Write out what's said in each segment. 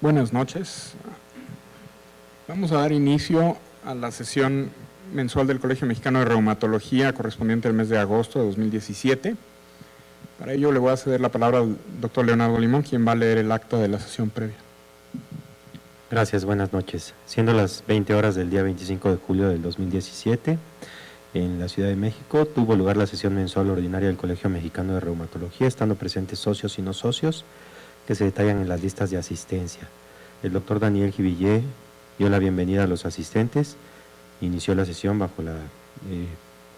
Buenas noches. Vamos a dar inicio a la sesión mensual del Colegio Mexicano de Reumatología correspondiente al mes de agosto de 2017. Para ello le voy a ceder la palabra al doctor Leonardo Limón, quien va a leer el acta de la sesión previa. Gracias, buenas noches. Siendo las 20 horas del día 25 de julio del 2017, en la Ciudad de México, tuvo lugar la sesión mensual ordinaria del Colegio Mexicano de Reumatología, estando presentes socios y no socios, que se detallan en las listas de asistencia. El doctor Daniel Givillé dio la bienvenida a los asistentes, inició la sesión bajo la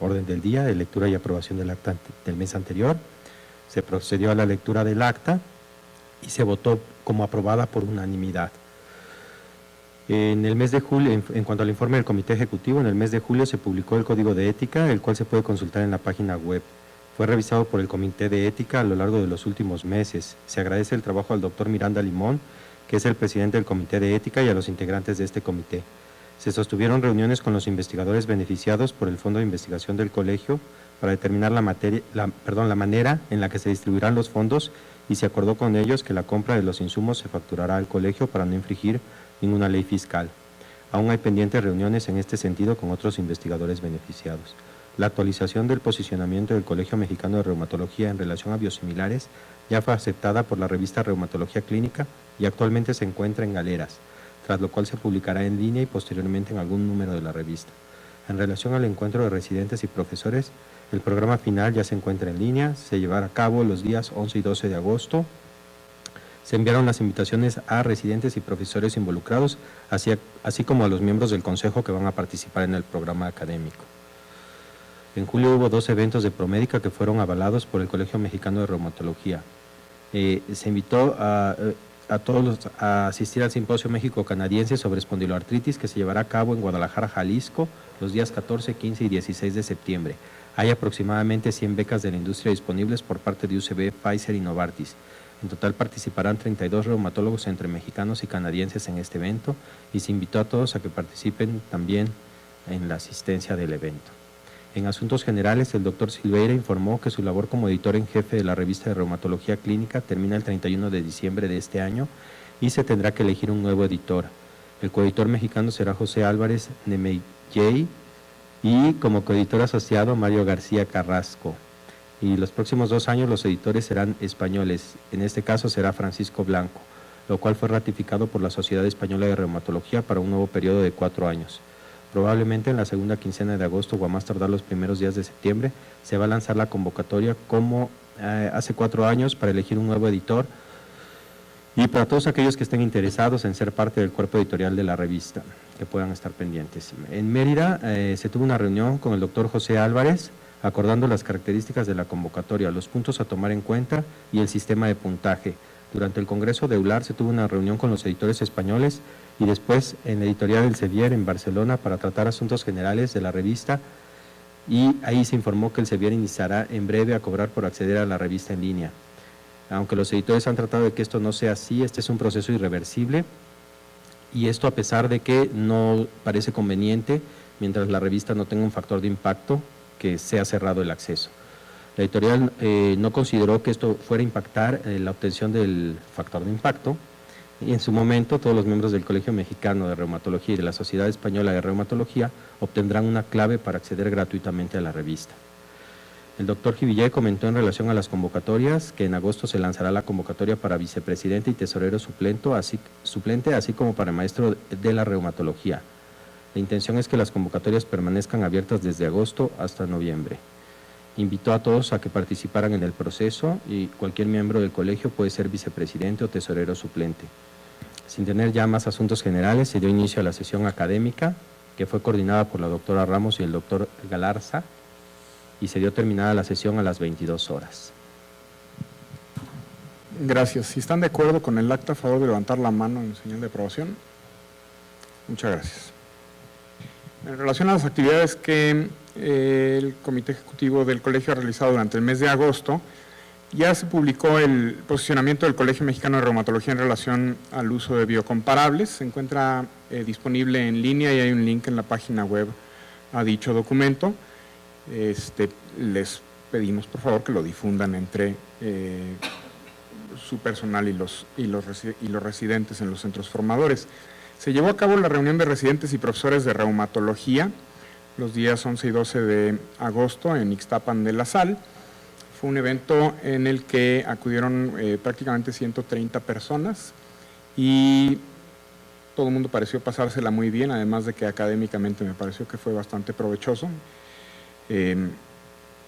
orden del día de lectura y aprobación del acta del mes anterior. Se procedió a la lectura del acta y se votó como aprobada por unanimidad. En el mes de julio, en cuanto al informe del Comité Ejecutivo, en el mes de julio se publicó el Código de Ética, el cual se puede consultar en la página web. Fue revisado por el Comité de Ética a lo largo de los últimos meses. Se agradece el trabajo al doctor Miranda Limón, que es el presidente del Comité de Ética, y a los integrantes de este comité. Se sostuvieron reuniones con los investigadores beneficiados por el Fondo de Investigación del Colegio para determinar la manera en la que se distribuirán los fondos, y se acordó con ellos que la compra de los insumos se facturará al colegio para no infringir ninguna ley fiscal. Aún hay pendientes reuniones en este sentido con otros investigadores beneficiados. La actualización del posicionamiento del Colegio Mexicano de Reumatología en relación a biosimilares ya fue aceptada por la revista Reumatología Clínica y actualmente se encuentra en galeras, tras lo cual se publicará en línea y posteriormente en algún número de la revista. En relación al encuentro de residentes y profesores, el programa final ya se encuentra en línea, se llevará a cabo los días 11 y 12 de agosto. Se enviaron las invitaciones a residentes y profesores involucrados, así como a los miembros del consejo que van a participar en el programa académico. En julio hubo 2 eventos de Promédica que fueron avalados por el Colegio Mexicano de Reumatología. Se invitó a todos a asistir al Simposio México-Canadiense sobre espondiloartritis, que se llevará a cabo en Guadalajara, Jalisco, los días 14, 15 y 16 de septiembre. Hay aproximadamente 100 becas de la industria disponibles por parte de UCB, Pfizer y Novartis. En total participarán 32 reumatólogos entre mexicanos y canadienses en este evento, y se invitó a todos a que participen también en la asistencia del evento. En asuntos generales, el doctor Silveira informó que su labor como editor en jefe de la revista de Reumatología Clínica termina el 31 de diciembre de este año y se tendrá que elegir un nuevo editor. El coeditor mexicano será José Álvarez Nemeyey y como coeditor asociado Mario García Carrasco. Y los próximos 2 años los editores serán españoles, en este caso será Francisco Blanco, lo cual fue ratificado por la Sociedad Española de Reumatología para un nuevo periodo de 4 años. Probablemente en la segunda quincena de agosto o a más tardar los primeros días de septiembre se va a lanzar la convocatoria como hace 4 años para elegir un nuevo editor y para todos aquellos que estén interesados en ser parte del cuerpo editorial de la revista, que puedan estar pendientes. En Mérida se tuvo una reunión con el doctor José Álvarez, acordando las características de la convocatoria, los puntos a tomar en cuenta y el sistema de puntaje. Durante el Congreso de EULAR se tuvo una reunión con los editores españoles y después en la editorial del Sevier en Barcelona para tratar asuntos generales de la revista, y ahí se informó que el Sevier iniciará en breve a cobrar por acceder a la revista en línea. Aunque los editores han tratado de que esto no sea así, este es un proceso irreversible, y esto a pesar de que no parece conveniente mientras la revista no tenga un factor de impacto que sea cerrado el acceso. La editorial no consideró que esto fuera a impactar la obtención del factor de impacto, y en su momento todos los miembros del Colegio Mexicano de Reumatología y de la Sociedad Española de Reumatología obtendrán una clave para acceder gratuitamente a la revista. El doctor Givillé comentó en relación a las convocatorias que en agosto se lanzará la convocatoria para vicepresidente y tesorero suplente, así como para maestro de la reumatología. La intención es que las convocatorias permanezcan abiertas desde agosto hasta noviembre. Invitó a todos a que participaran en el proceso y cualquier miembro del colegio puede ser vicepresidente o tesorero suplente. Sin tener ya más asuntos generales, se dio inicio a la sesión académica, que fue coordinada por la doctora Ramos y el doctor Galarza, y se dio terminada la sesión a las 22 horas. Gracias. Si están de acuerdo con el acta, a favor de levantar la mano en señal de aprobación. Muchas gracias. En relación a las actividades que el Comité Ejecutivo del Colegio ha realizado durante el mes de agosto, ya se publicó el posicionamiento del Colegio Mexicano de Reumatología en relación al uso de biocomparables. Se encuentra disponible en línea y hay un link en la página web a dicho documento. Les pedimos por favor que lo difundan entre su personal y los residentes en los centros formadores. Se llevó a cabo la reunión de residentes y profesores de reumatología los días 11 y 12 de agosto en Ixtapan de la Sal. Fue un evento en el que acudieron prácticamente 130 personas y todo el mundo pareció pasársela muy bien, además de que académicamente me pareció que fue bastante provechoso.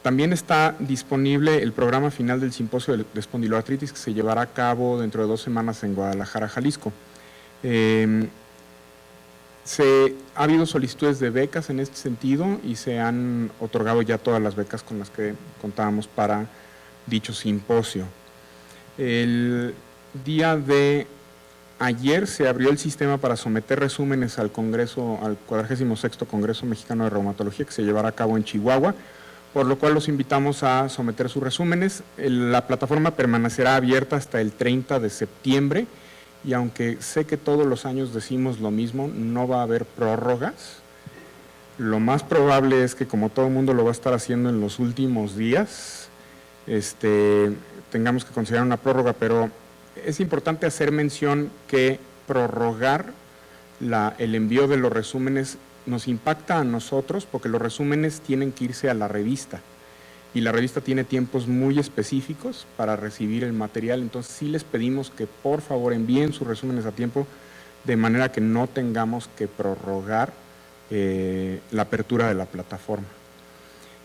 También está disponible el programa final del simposio de espondiloartritis que se llevará a cabo dentro de 2 semanas en Guadalajara, Jalisco. Ha habido solicitudes de becas en este sentido y se han otorgado ya todas las becas con las que contábamos para dicho simposio. El día de ayer se abrió el sistema para someter resúmenes al Congreso, al 46º Congreso Mexicano de Reumatología, que se llevará a cabo en Chihuahua, por lo cual los invitamos a someter sus resúmenes. La plataforma permanecerá abierta hasta el 30 de septiembre y aunque sé que todos los años decimos lo mismo, no va a haber prórrogas. Lo más probable es que, como todo el mundo lo va a estar haciendo en los últimos días, tengamos que considerar una prórroga, pero es importante hacer mención que prorrogar el envío de los resúmenes nos impacta a nosotros porque los resúmenes tienen que irse a la revista y la revista tiene tiempos muy específicos para recibir el material, entonces sí les pedimos que por favor envíen sus resúmenes a tiempo de manera que no tengamos que prorrogar la apertura de la plataforma.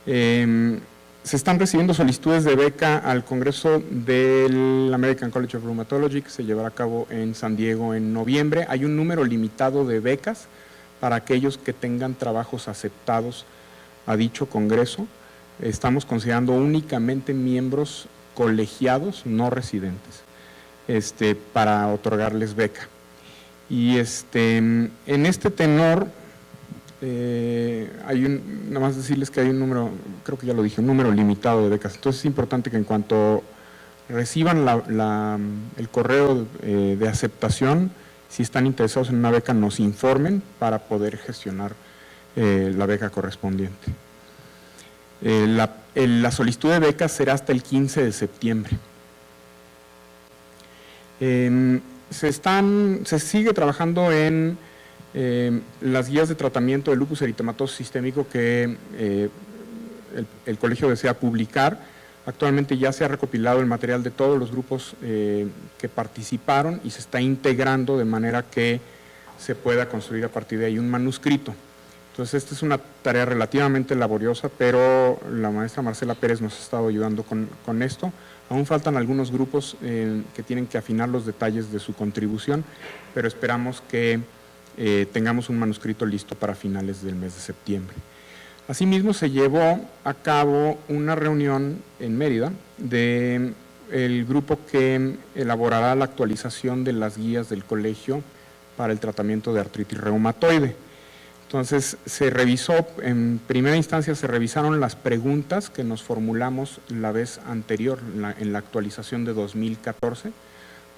Se están recibiendo solicitudes de beca al Congreso del American College of Rheumatology que se llevará a cabo en San Diego en noviembre. Hay un número limitado de becas para aquellos que tengan trabajos aceptados a dicho Congreso. Estamos considerando únicamente miembros colegiados, no residentes, para otorgarles beca. Y en este tenor, nada más decirles que hay un número, creo que ya lo dije, un número limitado de becas. Entonces es importante que en cuanto reciban el correo de aceptación, si están interesados en una beca, nos informen para poder gestionar la beca correspondiente. La solicitud de becas será hasta el 15 de septiembre. Se sigue trabajando en las guías de tratamiento de lupus eritematoso sistémico que el colegio desea publicar. Actualmente ya se ha recopilado el material de todos los grupos que participaron y se está integrando de manera que se pueda construir a partir de ahí un manuscrito. Entonces esta es una tarea relativamente laboriosa, pero la maestra Marcela Pérez nos ha estado ayudando con esto. Aún faltan algunos grupos que tienen que afinar los detalles de su contribución, pero esperamos que tengamos un manuscrito listo para finales del mes de septiembre. Asimismo, se llevó a cabo una reunión en Mérida del grupo que elaborará la actualización de las guías del colegio para el tratamiento de artritis reumatoide. Entonces, se revisó, en primera instancia se revisaron las preguntas que nos formulamos la vez anterior, en la actualización de 2014,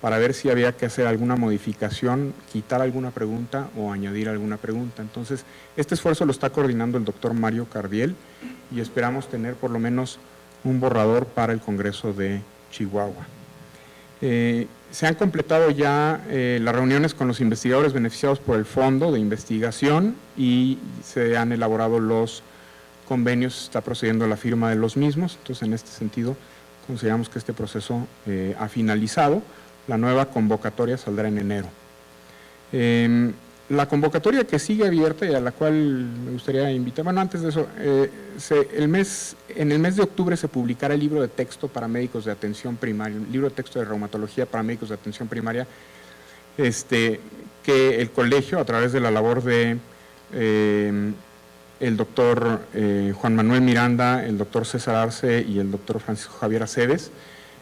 para ver si había que hacer alguna modificación, quitar alguna pregunta o añadir alguna pregunta. Entonces, este esfuerzo lo está coordinando el doctor Mario Cardiel y esperamos tener por lo menos un borrador para el Congreso de Chihuahua. Se han completado ya las reuniones con los investigadores beneficiados por el fondo de investigación y se han elaborado los convenios, se está procediendo a la firma de los mismos. Entonces, en este sentido, consideramos que este proceso ha finalizado. La nueva convocatoria saldrá en enero. La convocatoria que sigue abierta y a la cual me gustaría invitar, bueno, antes de eso, en el mes de octubre se publicará el libro de texto para médicos de atención primaria, el libro de texto de reumatología para médicos de atención primaria, que el colegio, a través de la labor de el doctor Juan Manuel Miranda, el doctor César Arce y el doctor Francisco Javier Aceves,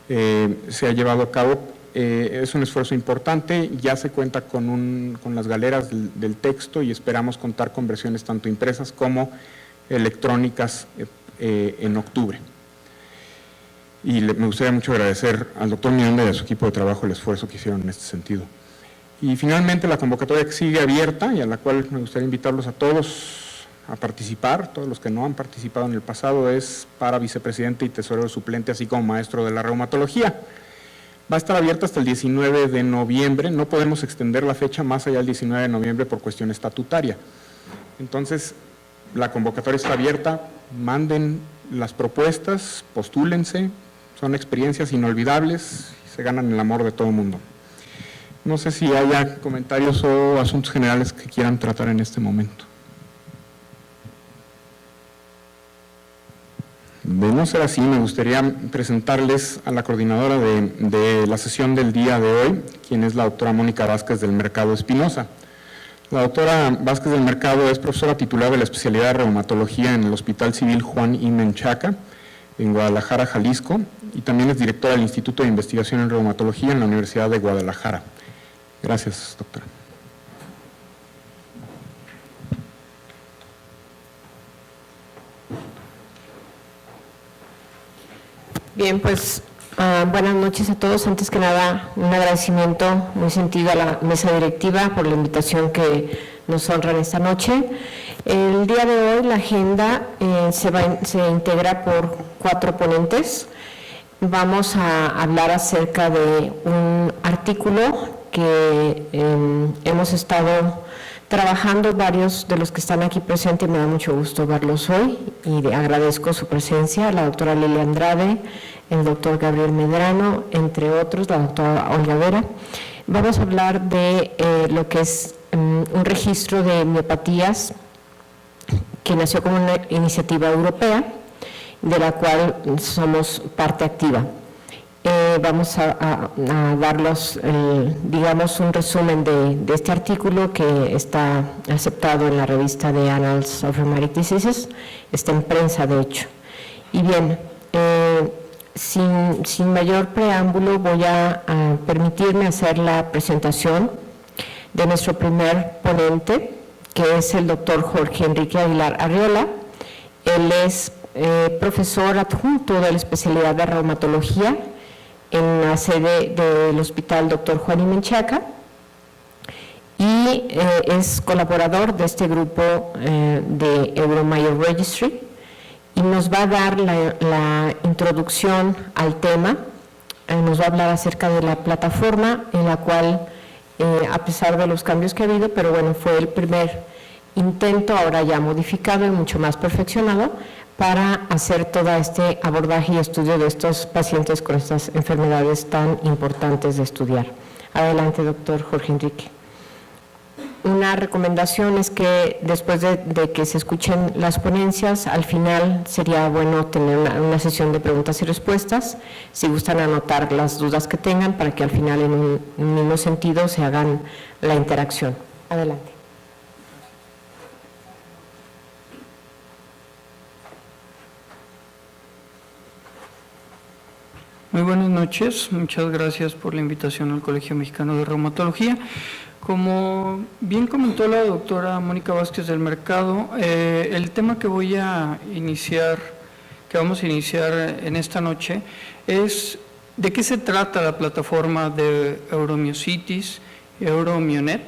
se ha llevado a cabo. Es un esfuerzo importante, ya se cuenta con las galeras del texto y esperamos contar con versiones tanto impresas como electrónicas en octubre. Y me gustaría mucho agradecer al doctor Miranda y a su equipo de trabajo el esfuerzo que hicieron en este sentido. Y finalmente la convocatoria que sigue abierta y a la cual me gustaría invitarlos a todos a participar, todos los que no han participado en el pasado, es para vicepresidente y tesorero suplente, así como maestro de la reumatología. Va a estar abierta hasta el 19 de noviembre, no podemos extender la fecha más allá del 19 de noviembre por cuestión estatutaria. Entonces, la convocatoria está abierta, manden las propuestas, postúlense, son experiencias inolvidables, se ganan el amor de todo el mundo. No sé si haya comentarios o asuntos generales que quieran tratar en este momento. De no ser así, me gustaría presentarles a la coordinadora de la sesión del día de hoy, quien es la doctora Mónica Vázquez del Mercado Espinosa. La doctora Vázquez del Mercado es profesora titular de la especialidad de reumatología en el Hospital Civil Juan I. Menchaca, en Guadalajara, Jalisco, y también es directora del Instituto de Investigación en Reumatología en la Universidad de Guadalajara. Gracias, doctora. Bien, pues buenas noches a todos. Antes que nada, un agradecimiento muy sentido a la mesa directiva por la invitación que nos honran esta noche. El día de hoy la agenda se integra por 4 ponentes. Vamos a hablar acerca de un artículo que hemos estado trabajando varios de los que están aquí presentes. Me da mucho gusto verlos hoy y agradezco su presencia, la doctora Lilia Andrade, el doctor Gabriel Medrano, entre otros, la doctora Olga Vera. Vamos a hablar de lo que es un registro de miopatías que nació como una iniciativa europea, de la cual somos parte activa. Vamos a darlos, digamos, un resumen de este artículo que está aceptado en la revista de Annals of Rheumatic Diseases, está en prensa de hecho. Y bien, sin mayor preámbulo voy a permitirme hacer la presentación de nuestro primer ponente, que es el doctor Jorge Enrique Aguilar Arriola. Él es profesor adjunto de la especialidad de reumatología en la sede del Hospital Dr. Juan I. Menchaca y es colaborador de este grupo de Euromayor Registry y nos va a dar la introducción al tema, nos va a hablar acerca de la plataforma en la cual, a pesar de los cambios que ha habido, pero bueno, fue el primer intento, ahora ya modificado y mucho más perfeccionado, para hacer todo este abordaje y estudio de estos pacientes con estas enfermedades tan importantes de estudiar. Adelante, doctor Jorge Enrique. Una recomendación es que después de que se escuchen las ponencias, al final sería bueno tener una sesión de preguntas y respuestas, si gustan anotar las dudas que tengan para que al final en un mismo sentido se hagan la interacción. Adelante. Muy buenas noches, muchas gracias por la invitación al Colegio Mexicano de Reumatología. Como bien comentó la doctora Mónica Vázquez del Mercado, el tema que vamos a iniciar en esta noche es de qué se trata la plataforma de Euromiositis, Euromionet.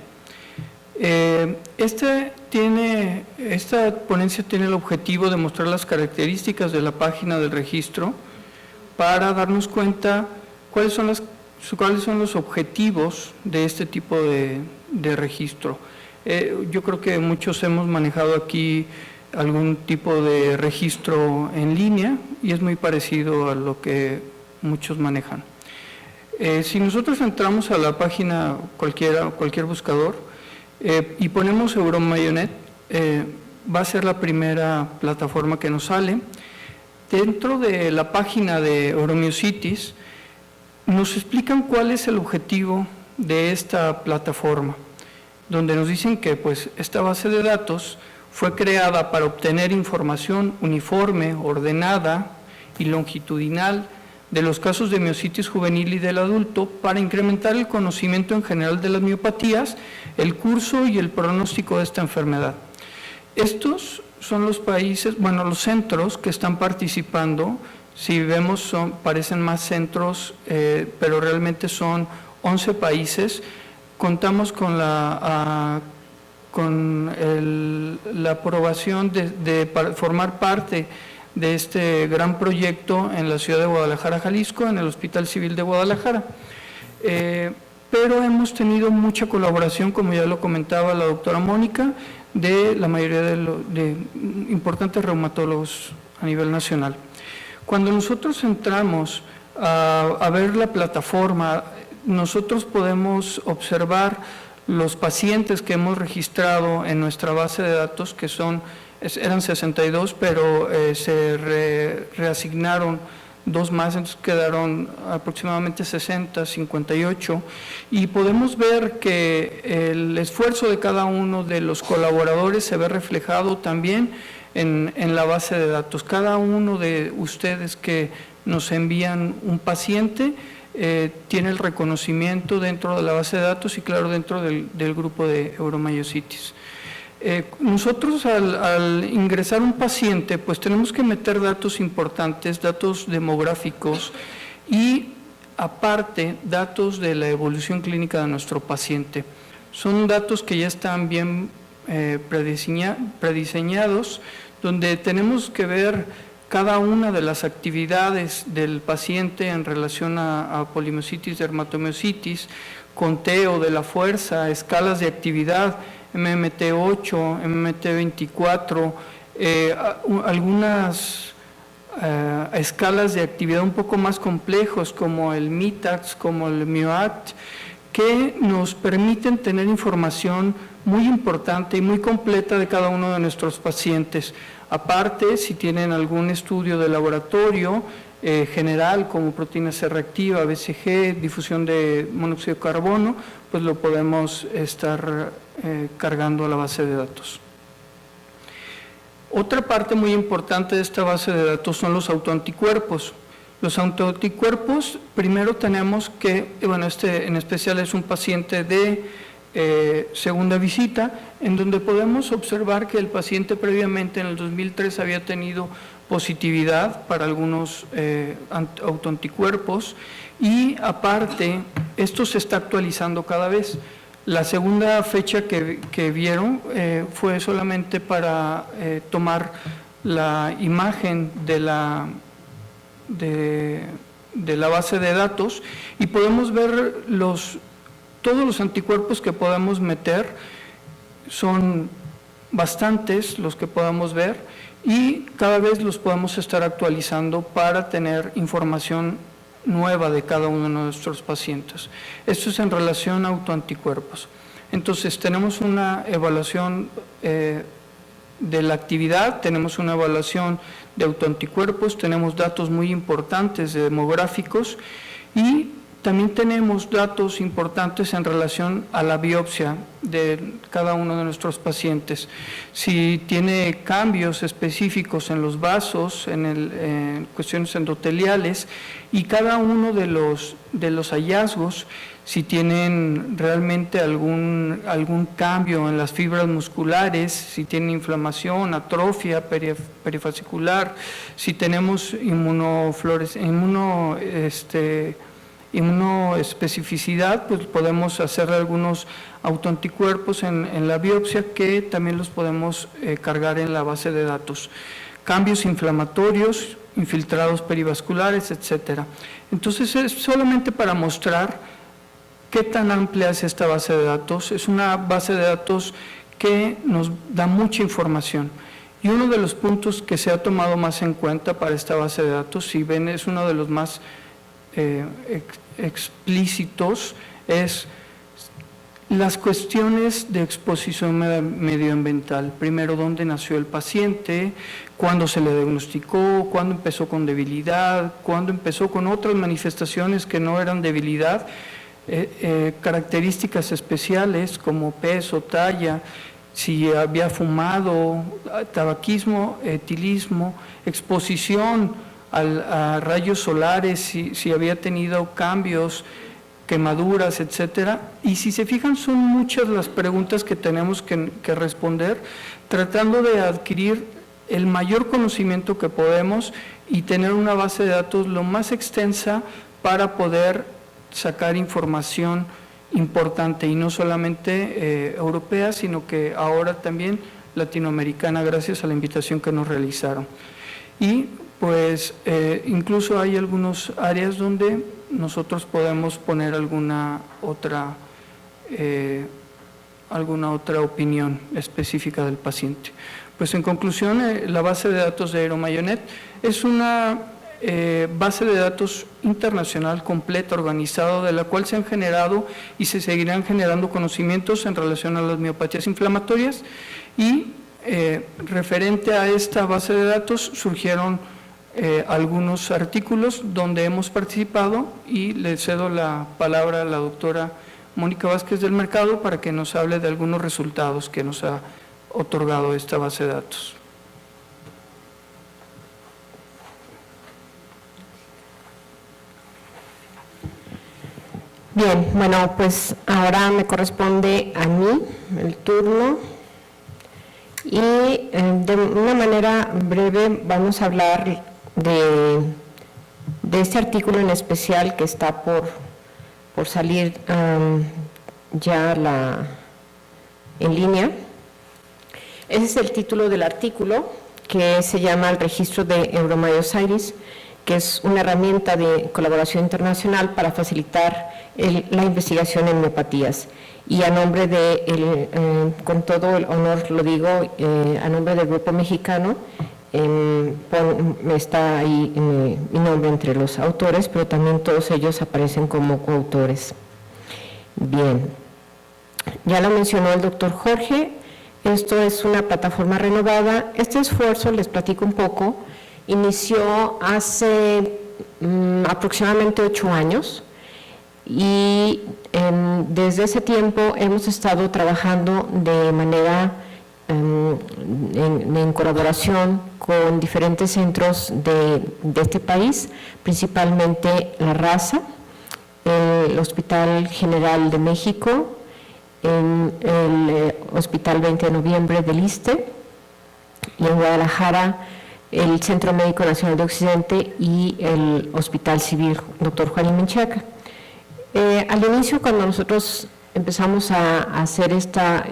Esta ponencia tiene el objetivo de mostrar las características de la página del registro para darnos cuenta cuáles son los objetivos de este tipo de registro. Yo creo que muchos hemos manejado aquí algún tipo de registro en línea y es muy parecido a lo que muchos manejan. Si nosotros entramos a la página cualquier buscador y ponemos Euromayonet, va a ser la primera plataforma que nos sale. Dentro de la página de Euromiositis nos explican cuál es el objetivo de esta plataforma, donde nos dicen que pues, esta base de datos fue creada para obtener información uniforme, ordenada y longitudinal de los casos de miositis juvenil y del adulto para incrementar el conocimiento en general de las miopatías, el curso y el pronóstico de esta enfermedad. Estos son los países, los centros que están participando. Si vemos, parecen más centros, pero realmente son 11 países. Contamos con la aprobación de formar parte de este gran proyecto en la ciudad de Guadalajara, Jalisco, en el Hospital Civil de Guadalajara. Pero hemos tenido mucha colaboración, como ya lo comentaba la doctora Mónica, de la mayoría de importantes reumatólogos a nivel nacional. Cuando nosotros entramos a ver la plataforma, nosotros podemos observar los pacientes que hemos registrado en nuestra base de datos, que eran 62, pero se reasignaron 2 más, entonces quedaron aproximadamente 60, 58, y podemos ver que el esfuerzo de cada uno de los colaboradores se ve reflejado también en la base de datos. Cada uno de ustedes que nos envían un paciente tiene el reconocimiento dentro de la base de datos y claro dentro del grupo de euromyositis. Nosotros al ingresar un paciente pues tenemos que meter datos importantes, datos demográficos y aparte datos de la evolución clínica de nuestro paciente. Son datos que ya están bien prediseñados, donde tenemos que ver cada una de las actividades del paciente en relación a polimiositis, dermatomiositis, conteo de la fuerza, escalas de actividad, MMT8, MMT24, algunas escalas de actividad un poco más complejos como el MITAX, como el MIOACT, que nos permiten tener información muy importante y muy completa de cada uno de nuestros pacientes. Aparte, si tienen algún estudio de laboratorio general como proteína C reactiva, BCG, difusión de monóxido de carbono, pues lo podemos estar cargando a la base de datos. Otra parte muy importante de esta base de datos son los autoanticuerpos. Los autoanticuerpos, primero tenemos que, bueno, este en especial es un paciente de segunda visita, en donde podemos observar que el paciente previamente en el 2003 había tenido positividad para algunos autoanticuerpos y aparte esto se está actualizando cada vez. La segunda fecha que vieron fue solamente para tomar la imagen de la base de datos y podemos ver todos los anticuerpos que podemos meter, son bastantes los que podamos ver y cada vez los podemos estar actualizando para tener información nueva de cada uno de nuestros pacientes. Esto es en relación a autoanticuerpos. Entonces tenemos una evaluación de la actividad, tenemos una evaluación de autoanticuerpos, tenemos datos muy importantes de demográficos y también tenemos datos importantes en relación a la biopsia de cada uno de nuestros pacientes. Si tiene cambios específicos en los vasos, en cuestiones endoteliales y cada uno de los hallazgos, si tienen realmente algún cambio en las fibras musculares, si tienen inflamación, atrofia perifascicular, si tenemos inmunoespecificidad, pues podemos hacer algunos autoanticuerpos en la biopsia que también los podemos cargar en la base de datos. Cambios inflamatorios, infiltrados perivasculares, etcétera. Entonces es solamente para mostrar qué tan amplia es esta base de datos. Es una base de datos que nos da mucha información. Y uno de los puntos que se ha tomado más en cuenta para esta base de datos, si ven, es uno de los más explícitos, es las cuestiones de exposición medioambiental. Primero, dónde nació el paciente, cuándo se le diagnosticó, cuándo empezó con debilidad, cuándo empezó con otras manifestaciones que no eran debilidad, características especiales como peso, talla, si había fumado, tabaquismo, etilismo, exposición a rayos solares, si había tenido cambios, quemaduras, etcétera. Y si se fijan, son muchas las preguntas que tenemos que responder, tratando de adquirir el mayor conocimiento que podemos y tener una base de datos lo más extensa para poder sacar información importante y no solamente europea, sino que ahora también latinoamericana, gracias a la invitación que nos realizaron. y pues incluso hay algunas áreas donde nosotros podemos poner alguna otra opinión específica del paciente. Pues en conclusión, la base de datos de Aeromayonet es una base de datos internacional completa, organizada, de la cual se han generado y se seguirán generando conocimientos en relación a las miopatías inflamatorias, y referente a esta base de datos surgieron algunos artículos donde hemos participado, y le cedo la palabra a la doctora Mónica Vázquez del Mercado para que nos hable de algunos resultados que nos ha otorgado esta base de datos. Bien, bueno, pues ahora me corresponde a mí el turno, y de una manera breve vamos a hablar de este artículo en especial que está por salir ya en línea. Ese es el título del artículo, que se llama El registro de Euromyositis, que es una herramienta de colaboración internacional para facilitar la investigación en miopatías. Y a nombre con todo el honor lo digo, a nombre del Grupo Mexicano, está ahí mi nombre entre los autores, pero también todos ellos aparecen como coautores. Bien, ya lo mencionó el doctor Jorge, esto es una plataforma renovada. Este esfuerzo, les platico un poco, inició hace aproximadamente 8 años, y desde ese tiempo hemos estado trabajando de manera en colaboración con diferentes centros de este país, principalmente La Raza, el Hospital General de México, el Hospital 20 de Noviembre del ISSSTE, y en Guadalajara el Centro Médico Nacional de Occidente y el Hospital Civil Dr. Juan y Menchaca. Al inicio, cuando nosotros empezamos a hacer esta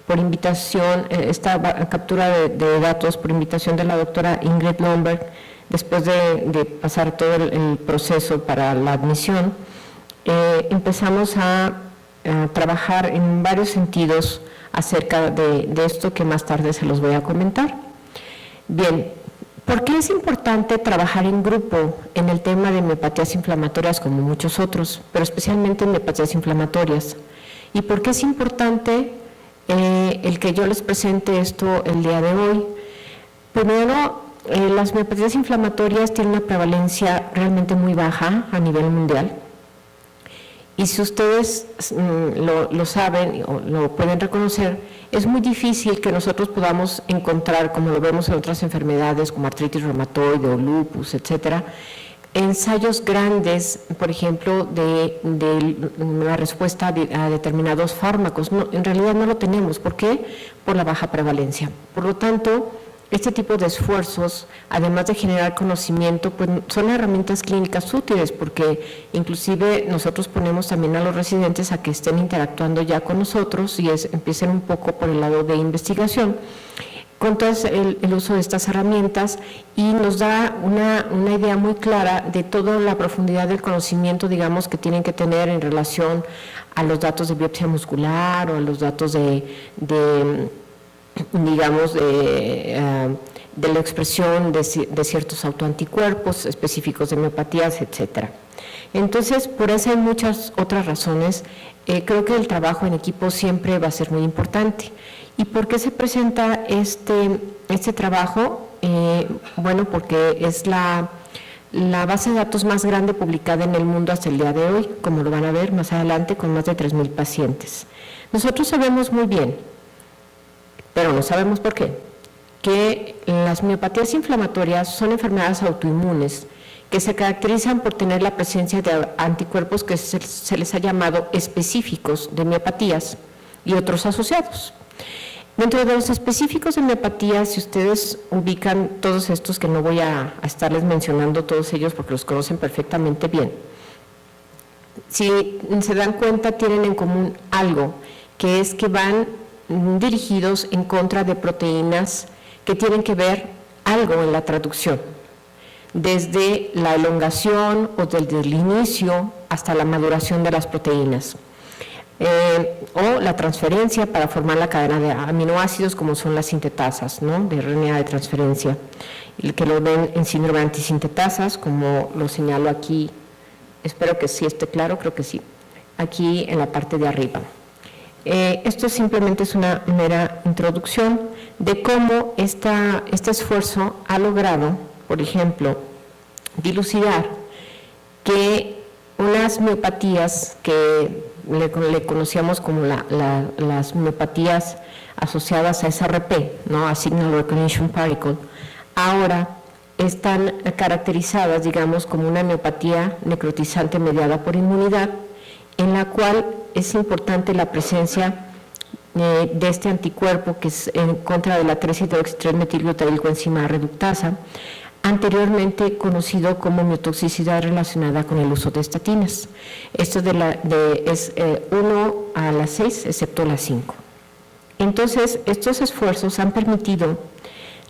por invitación, esta captura de datos por invitación de la doctora Ingrid Lomberg, después de pasar todo el proceso para la admisión, empezamos a trabajar en varios sentidos acerca de esto que más tarde se los voy a comentar. Bien, ¿por qué es importante trabajar en grupo en el tema de miopatías inflamatorias como muchos otros, pero especialmente en miopatías inflamatorias? ¿Y por qué es importante el que yo les presente esto el día de hoy? Primero, las miopatías inflamatorias tienen una prevalencia realmente muy baja a nivel mundial. Y si ustedes lo saben o lo pueden reconocer, es muy difícil que nosotros podamos encontrar, como lo vemos en otras enfermedades como artritis reumatoide o lupus, etcétera, ensayos grandes, por ejemplo, de la respuesta a determinados fármacos. No, en realidad no lo tenemos. ¿Por qué? Por la baja prevalencia. Por lo tanto, este tipo de esfuerzos, además de generar conocimiento, pues son herramientas clínicas útiles, porque inclusive nosotros ponemos también a los residentes a que estén interactuando ya con nosotros y empiecen un poco por el lado de investigación con todo el uso de estas herramientas, y nos da una idea muy clara de toda la profundidad del conocimiento, digamos, que tienen que tener en relación a los datos de biopsia muscular o a los datos digamos, de la expresión de ciertos autoanticuerpos específicos de miopatías, etcétera. Entonces, por eso hay muchas otras razones. Creo que el trabajo en equipo siempre va a ser muy importante. ¿Y por qué se presenta este trabajo? Bueno, porque es la base de datos más grande publicada en el mundo hasta el día de hoy, como lo van a ver más adelante, con más de 3,000 pacientes. Nosotros sabemos muy bien, pero no sabemos por qué, que las miopatías inflamatorias son enfermedades autoinmunes que se caracterizan por tener la presencia de anticuerpos que se les ha llamado específicos de miopatías y otros asociados. Dentro de los específicos de miopatías, si ustedes ubican todos estos, que no voy a estarles mencionando todos ellos porque los conocen perfectamente bien, si se dan cuenta, tienen en común algo, que es que van dirigidos en contra de proteínas que tienen que ver algo en la traducción, desde la elongación o desde el inicio hasta la maduración de las proteínas, o la transferencia para formar la cadena de aminoácidos, como son las sintetasas, ¿no?, de RNA de transferencia, el que lo ven en síndrome de antisintetasas, como lo señalo aquí. Espero que sí esté claro, creo que sí, aquí en la parte de arriba. Esto simplemente es una mera introducción de cómo este esfuerzo ha logrado, por ejemplo, dilucidar que unas miopatías que le conocíamos como las miopatías asociadas a SRP, ¿no?, a Signal Recognition Particle, ahora están caracterizadas, digamos, como una miopatía necrotizante mediada por inmunidad, en la cual es importante la presencia de este anticuerpo que es en contra de la 3-hidroximetilglutaricoenzima reductasa, anteriormente conocido como miotoxicidad relacionada con el uso de estatinas. Esto es 1 a la 6, excepto la 5. Entonces, estos esfuerzos han permitido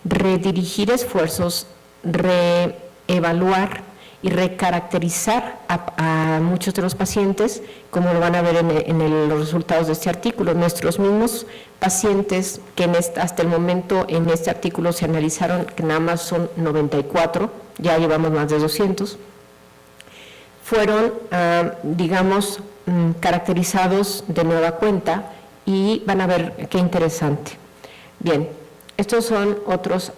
redirigir esfuerzos, reevaluar y recaracterizar a muchos de los pacientes, como lo van a ver en los resultados de este artículo. Nuestros mismos pacientes que hasta el momento en este artículo se analizaron, que nada más son 94, ya llevamos más de 200, fueron, digamos, caracterizados de nueva cuenta, y van a ver qué interesante. Bien, estos son otros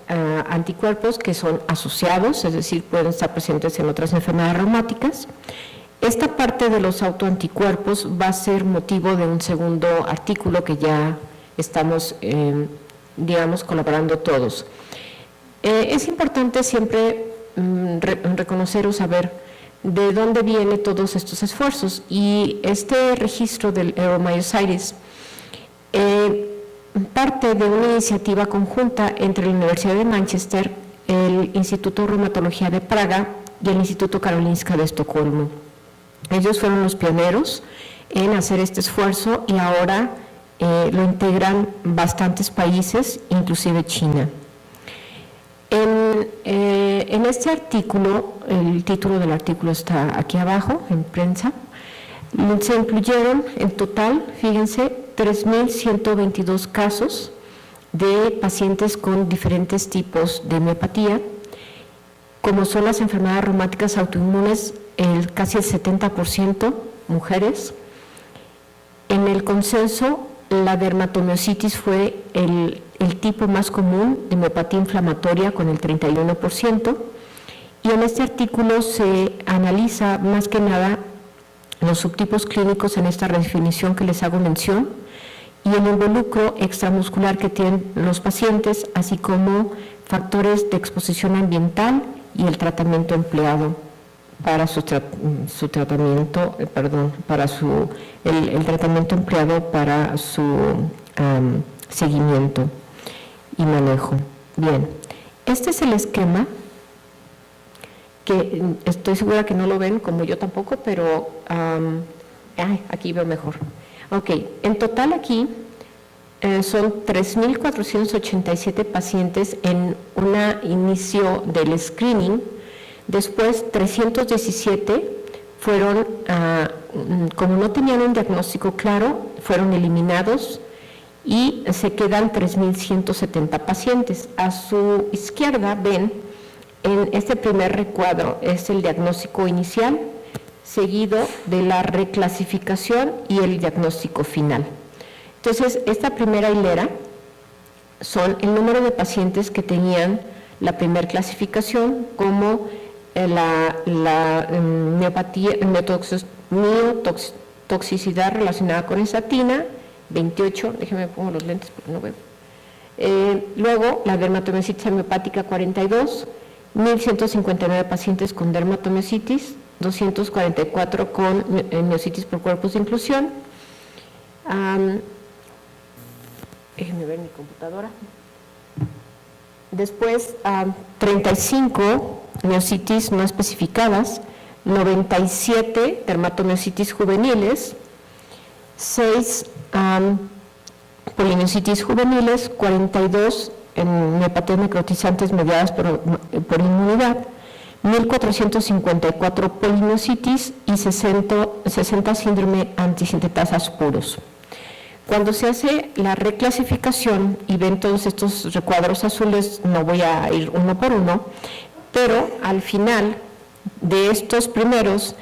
anticuerpos que son asociados, es decir, pueden estar presentes en otras enfermedades reumáticas. Esta parte de los autoanticuerpos va a ser motivo de un segundo artículo que ya estamos, digamos, colaborando todos. Es importante siempre reconocer o saber de dónde vienen todos estos esfuerzos, y este registro del Aeromyositis parte de una iniciativa conjunta entre la Universidad de Manchester, el Instituto de Reumatología de Praga y el Instituto Karolinska de Estocolmo. Ellos fueron los pioneros en hacer este esfuerzo, y ahora lo integran bastantes países, inclusive China. En este artículo, el título del artículo está aquí abajo, en prensa, se incluyeron en total, fíjense, 3.122 casos de pacientes con diferentes tipos de miopatía, como son las enfermedades reumáticas autoinmunes, casi el 70% mujeres. En el consenso, la dermatomiositis fue el tipo más común de miopatía inflamatoria, con el 31%, y en este artículo se analiza más que nada los subtipos clínicos en esta redefinición que les hago mención, y el involucro extramuscular que tienen los pacientes, así como factores de exposición ambiental y el tratamiento empleado para el tratamiento empleado para su seguimiento y manejo. Bien, este es el esquema, que estoy segura que no lo ven, como yo tampoco, pero aquí veo mejor. Ok, en total aquí son 3.487 pacientes en un inicio del screening. Después 317 fueron, como no tenían un diagnóstico claro, fueron eliminados, y se quedan 3.170 pacientes. A su izquierda ven, en este primer recuadro es el diagnóstico inicial, seguido de la reclasificación y el diagnóstico final. Entonces, esta primera hilera son el número de pacientes que tenían la primera clasificación como la miotoxicidad relacionada con estatina, 28, déjenme pongo los lentes porque no veo. Luego, la dermatomiositis amiopática, 42, 1.159 pacientes con dermatomiositis, 244 con miositis por cuerpos de inclusión. Déjenme ver mi computadora. Después, 35 miositis no especificadas, 97 dermatomiositis juveniles, 6 polimiositis juveniles, 42 en miopatías necrotizantes mediadas por inmunidad, 1.454 polimiositis y 60 síndrome antisintetasas puros. Cuando se hace la reclasificación y ven todos estos recuadros azules, no voy a ir uno por uno, pero al final de estos primeros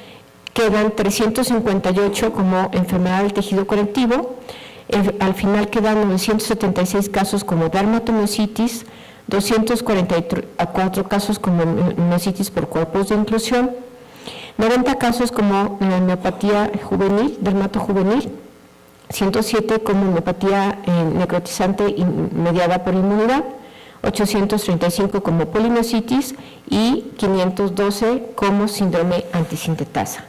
quedan 358 como enfermedad del tejido conectivo, al final quedan 976 casos como dermatomiositis, 244 casos como miositis por cuerpos de inclusión, 90 casos como miopatía juvenil, dermatojuvenil, 107 como miopatía necrotizante mediada por inmunidad, 835 como polimiositis y 512 como síndrome antisintetasa.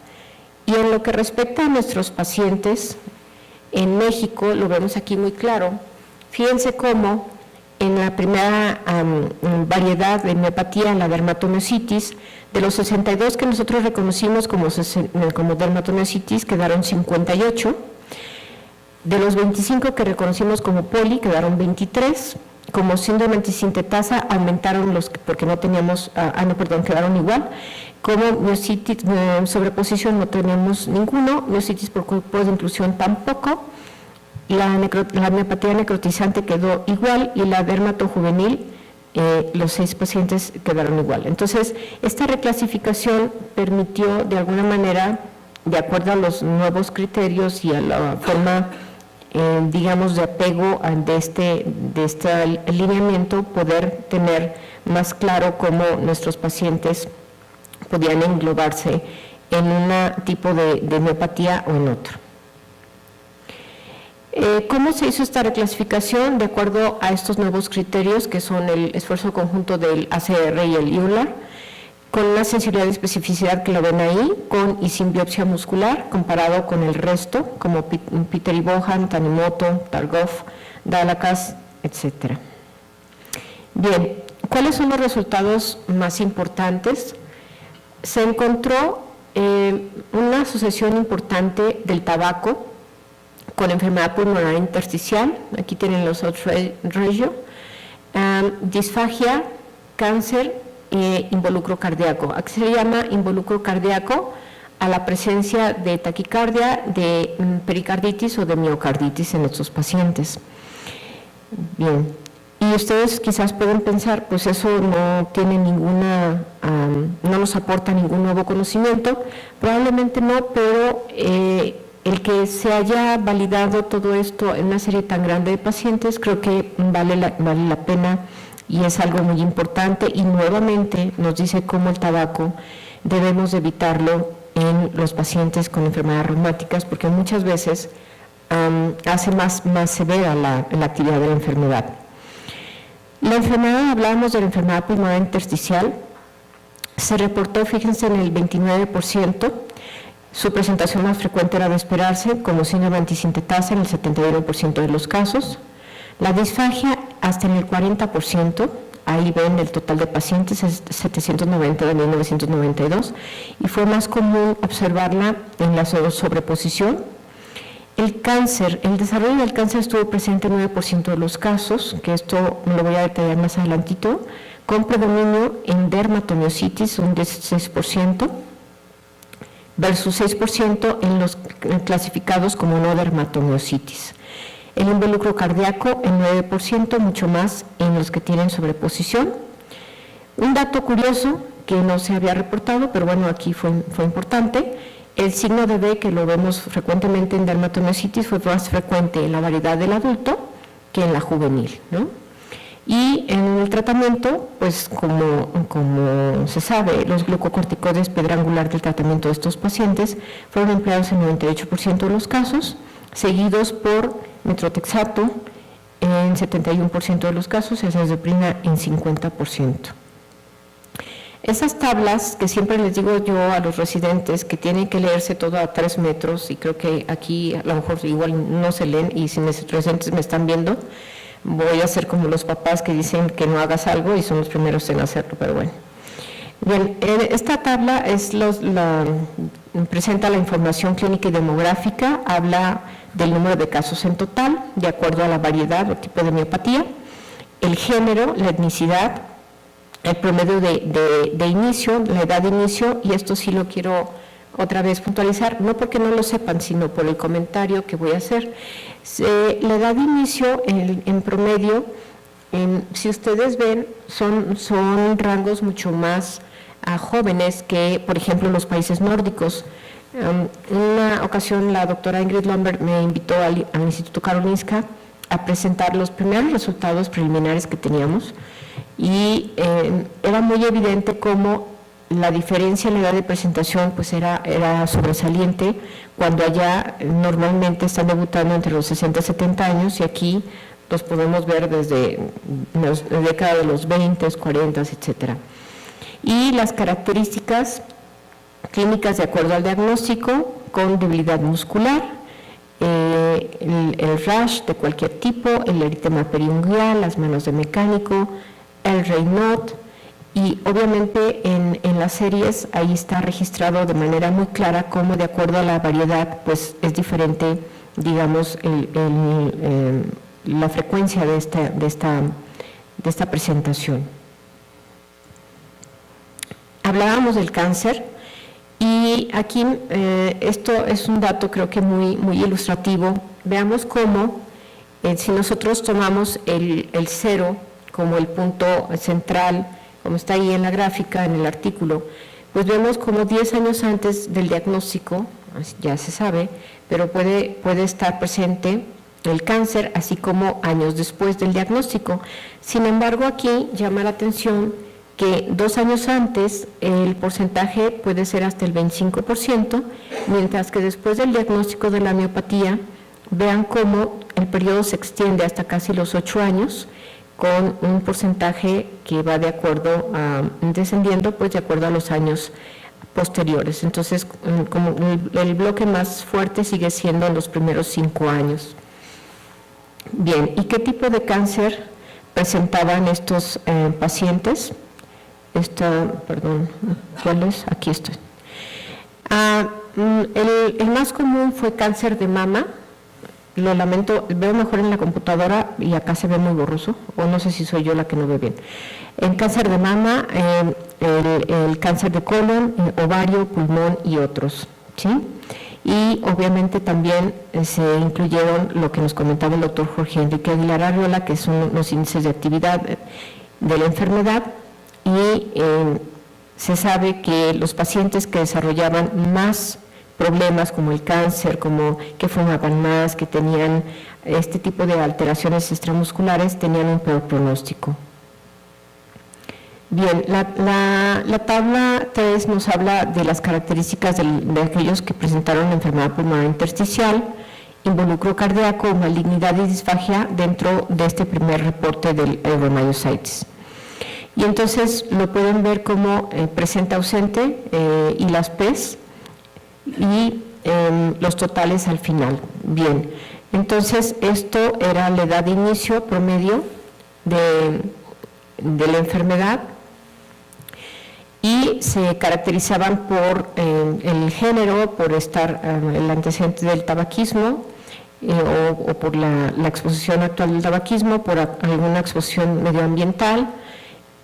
Y en lo que respecta a nuestros pacientes, en México, lo vemos aquí muy claro, fíjense cómo en la primera variedad de miopatía, la dermatomiositis, de los 62 que nosotros reconocimos como dermatomiositis, quedaron 58, de los 25 que reconocimos como poli, quedaron 23, como síndrome antisintetasa aumentaron los, porque no teníamos, quedaron igual, como miositis, sobreposición no tenemos ninguno, miositis por cuerpos de inclusión tampoco, la miopatía necrotizante quedó igual y la dermatojuvenil, los 6 pacientes quedaron igual. Entonces, esta reclasificación permitió de alguna manera, de acuerdo a los nuevos criterios y a la forma, digamos, de apego de este alineamiento, poder tener más claro cómo nuestros pacientes podían englobarse en un tipo de miopatía o en otro. ¿Cómo se hizo esta reclasificación? De acuerdo a estos nuevos criterios, que son el esfuerzo conjunto del ACR y el EULAR, con una sensibilidad y especificidad que lo ven ahí, con y sin biopsia muscular, comparado con el resto, como Peter y Bohan, Tanimoto, Targov, Dalakas, etc. Bien, ¿cuáles son los resultados más importantes? Se encontró una asociación importante del tabaco con enfermedad pulmonar intersticial, aquí tienen los odds ratio, disfagia, cáncer e involucro cardíaco. Aquí se le llama involucro cardíaco a la presencia de taquicardia, de pericarditis o de miocarditis en estos pacientes. Bien, y ustedes quizás pueden pensar, pues eso no tiene ninguna, no nos aporta ningún nuevo conocimiento, probablemente no, pero el que se haya validado todo esto en una serie tan grande de pacientes, creo que vale la pena y es algo muy importante, y nuevamente nos dice cómo el tabaco debemos evitarlo en los pacientes con enfermedades reumáticas, porque muchas veces hace más severa la actividad de la enfermedad. La enfermedad, hablábamos de la enfermedad pulmonar intersticial, se reportó, fíjense, en el 29%, su presentación más frecuente era de esperarse, como síndrome antisintetasa en el 71% de los casos. La disfagia hasta en el 40%, ahí ven el total de pacientes, es 790 de 1992, y fue más común observarla en la sobreposición. El cáncer, el desarrollo del cáncer estuvo presente en 9% de los casos, que esto me lo voy a detallar más adelantito, con predominio en dermatomiositis, un 16%, versus 6% en los clasificados como no dermatomiositis. El involucro cardíaco en 9%, mucho más en los que tienen sobreposición. Un dato curioso que no se había reportado, pero bueno, aquí fue importante, el signo de B, que lo vemos frecuentemente en dermatomiositis, fue más frecuente en la variedad del adulto que en la juvenil, ¿no? Y en el tratamiento, pues como se sabe, los glucocorticoides piedra angular del tratamiento de estos pacientes fueron empleados en 98% de los casos, seguidos por metrotexato en 71% de los casos y azathioprina en 50%. Esas tablas que siempre les digo yo a los residentes que tienen que leerse todo a 3 metros, y creo que aquí a lo mejor igual no se leen, y si mis residentes me están viendo, voy a hacer como los papás que dicen que no hagas algo y son los primeros en hacerlo, pero bueno. Bien, esta tabla presenta la información clínica y demográfica, habla del número de casos en total, de acuerdo a la variedad o tipo de miopatía, el género, la etnicidad, el promedio de inicio, la edad de inicio, y esto sí lo quiero otra vez puntualizar, no porque no lo sepan, sino por el comentario que voy a hacer. La edad de inicio en promedio, si ustedes ven, son rangos mucho más jóvenes que, por ejemplo, en los países nórdicos. En una ocasión la doctora Ingrid Lambert me invitó al Instituto Karolinska a presentar los primeros resultados preliminares que teníamos, y era muy evidente cómo la diferencia en la edad de presentación pues era sobresaliente, cuando allá normalmente están debutando entre los 60 y 70 años, y aquí los podemos ver desde la década de los 20, 40, etcétera. Y las características clínicas de acuerdo al diagnóstico: con debilidad muscular, el rash de cualquier tipo, el eritema periungual, las manos de mecánico, el Raynaud, y obviamente en las series ahí está registrado de manera muy clara cómo, de acuerdo a la variedad, pues es diferente, digamos, la frecuencia de esta presentación. Hablábamos del cáncer, y aquí esto es un dato creo que muy ilustrativo. Veamos cómo, si nosotros tomamos el 0 como el punto central, como está ahí en la gráfica, en el artículo, pues vemos como 10 años antes del diagnóstico, ya se sabe, pero puede estar presente el cáncer, así como años después del diagnóstico. Sin embargo, aquí llama la atención que 2 años antes el porcentaje puede ser hasta el 25%, mientras que después del diagnóstico de la miopatía, vean cómo el periodo se extiende hasta casi los 8 años, con un porcentaje que va de acuerdo descendiendo, pues de acuerdo a los años posteriores. Entonces, como el bloque más fuerte sigue siendo en los primeros 5 años. Bien, ¿y qué tipo de cáncer presentaban estos pacientes? ¿Cuál es? Aquí estoy. El más común fue cáncer de mama. Lo lamento, veo mejor en la computadora y acá se ve muy borroso, o no sé si soy yo la que no ve bien. El cáncer de mama, el cáncer de colon, ovario, pulmón y otros, ¿sí? Y obviamente también se incluyeron lo que nos comentaba el doctor Jorge Enrique Aguilar Arriola, que son los índices de actividad de la enfermedad, y se sabe que los pacientes que desarrollaban más problemas como el cáncer, como que fumaban más, que tenían este tipo de alteraciones extramusculares, tenían un peor pronóstico. Bien, la tabla 3 nos habla de las características de aquellos que presentaron enfermedad pulmonar intersticial, involucro cardíaco, malignidad y disfagia dentro de este primer reporte del rhamnoiditis. Y entonces lo pueden ver como presenta ausente y las P's, y los totales al final. Bien, entonces esto era la edad de inicio promedio de la enfermedad, y se caracterizaban por el género, por estar el antecedente del tabaquismo, o por la exposición actual del tabaquismo, por alguna exposición medioambiental,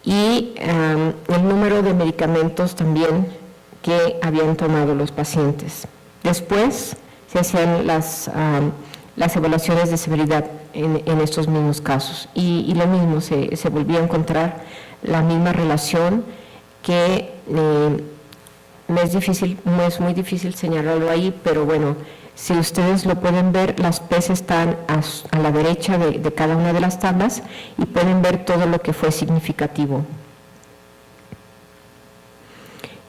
y el número de medicamentos también que habían tomado los pacientes. Después se hacían las evaluaciones de severidad en estos mismos casos, y lo mismo, se volvía a encontrar la misma relación, que es muy difícil señalarlo ahí, pero bueno, si ustedes lo pueden ver, las P's están a la derecha de cada una de las tablas, y pueden ver todo lo que fue significativo.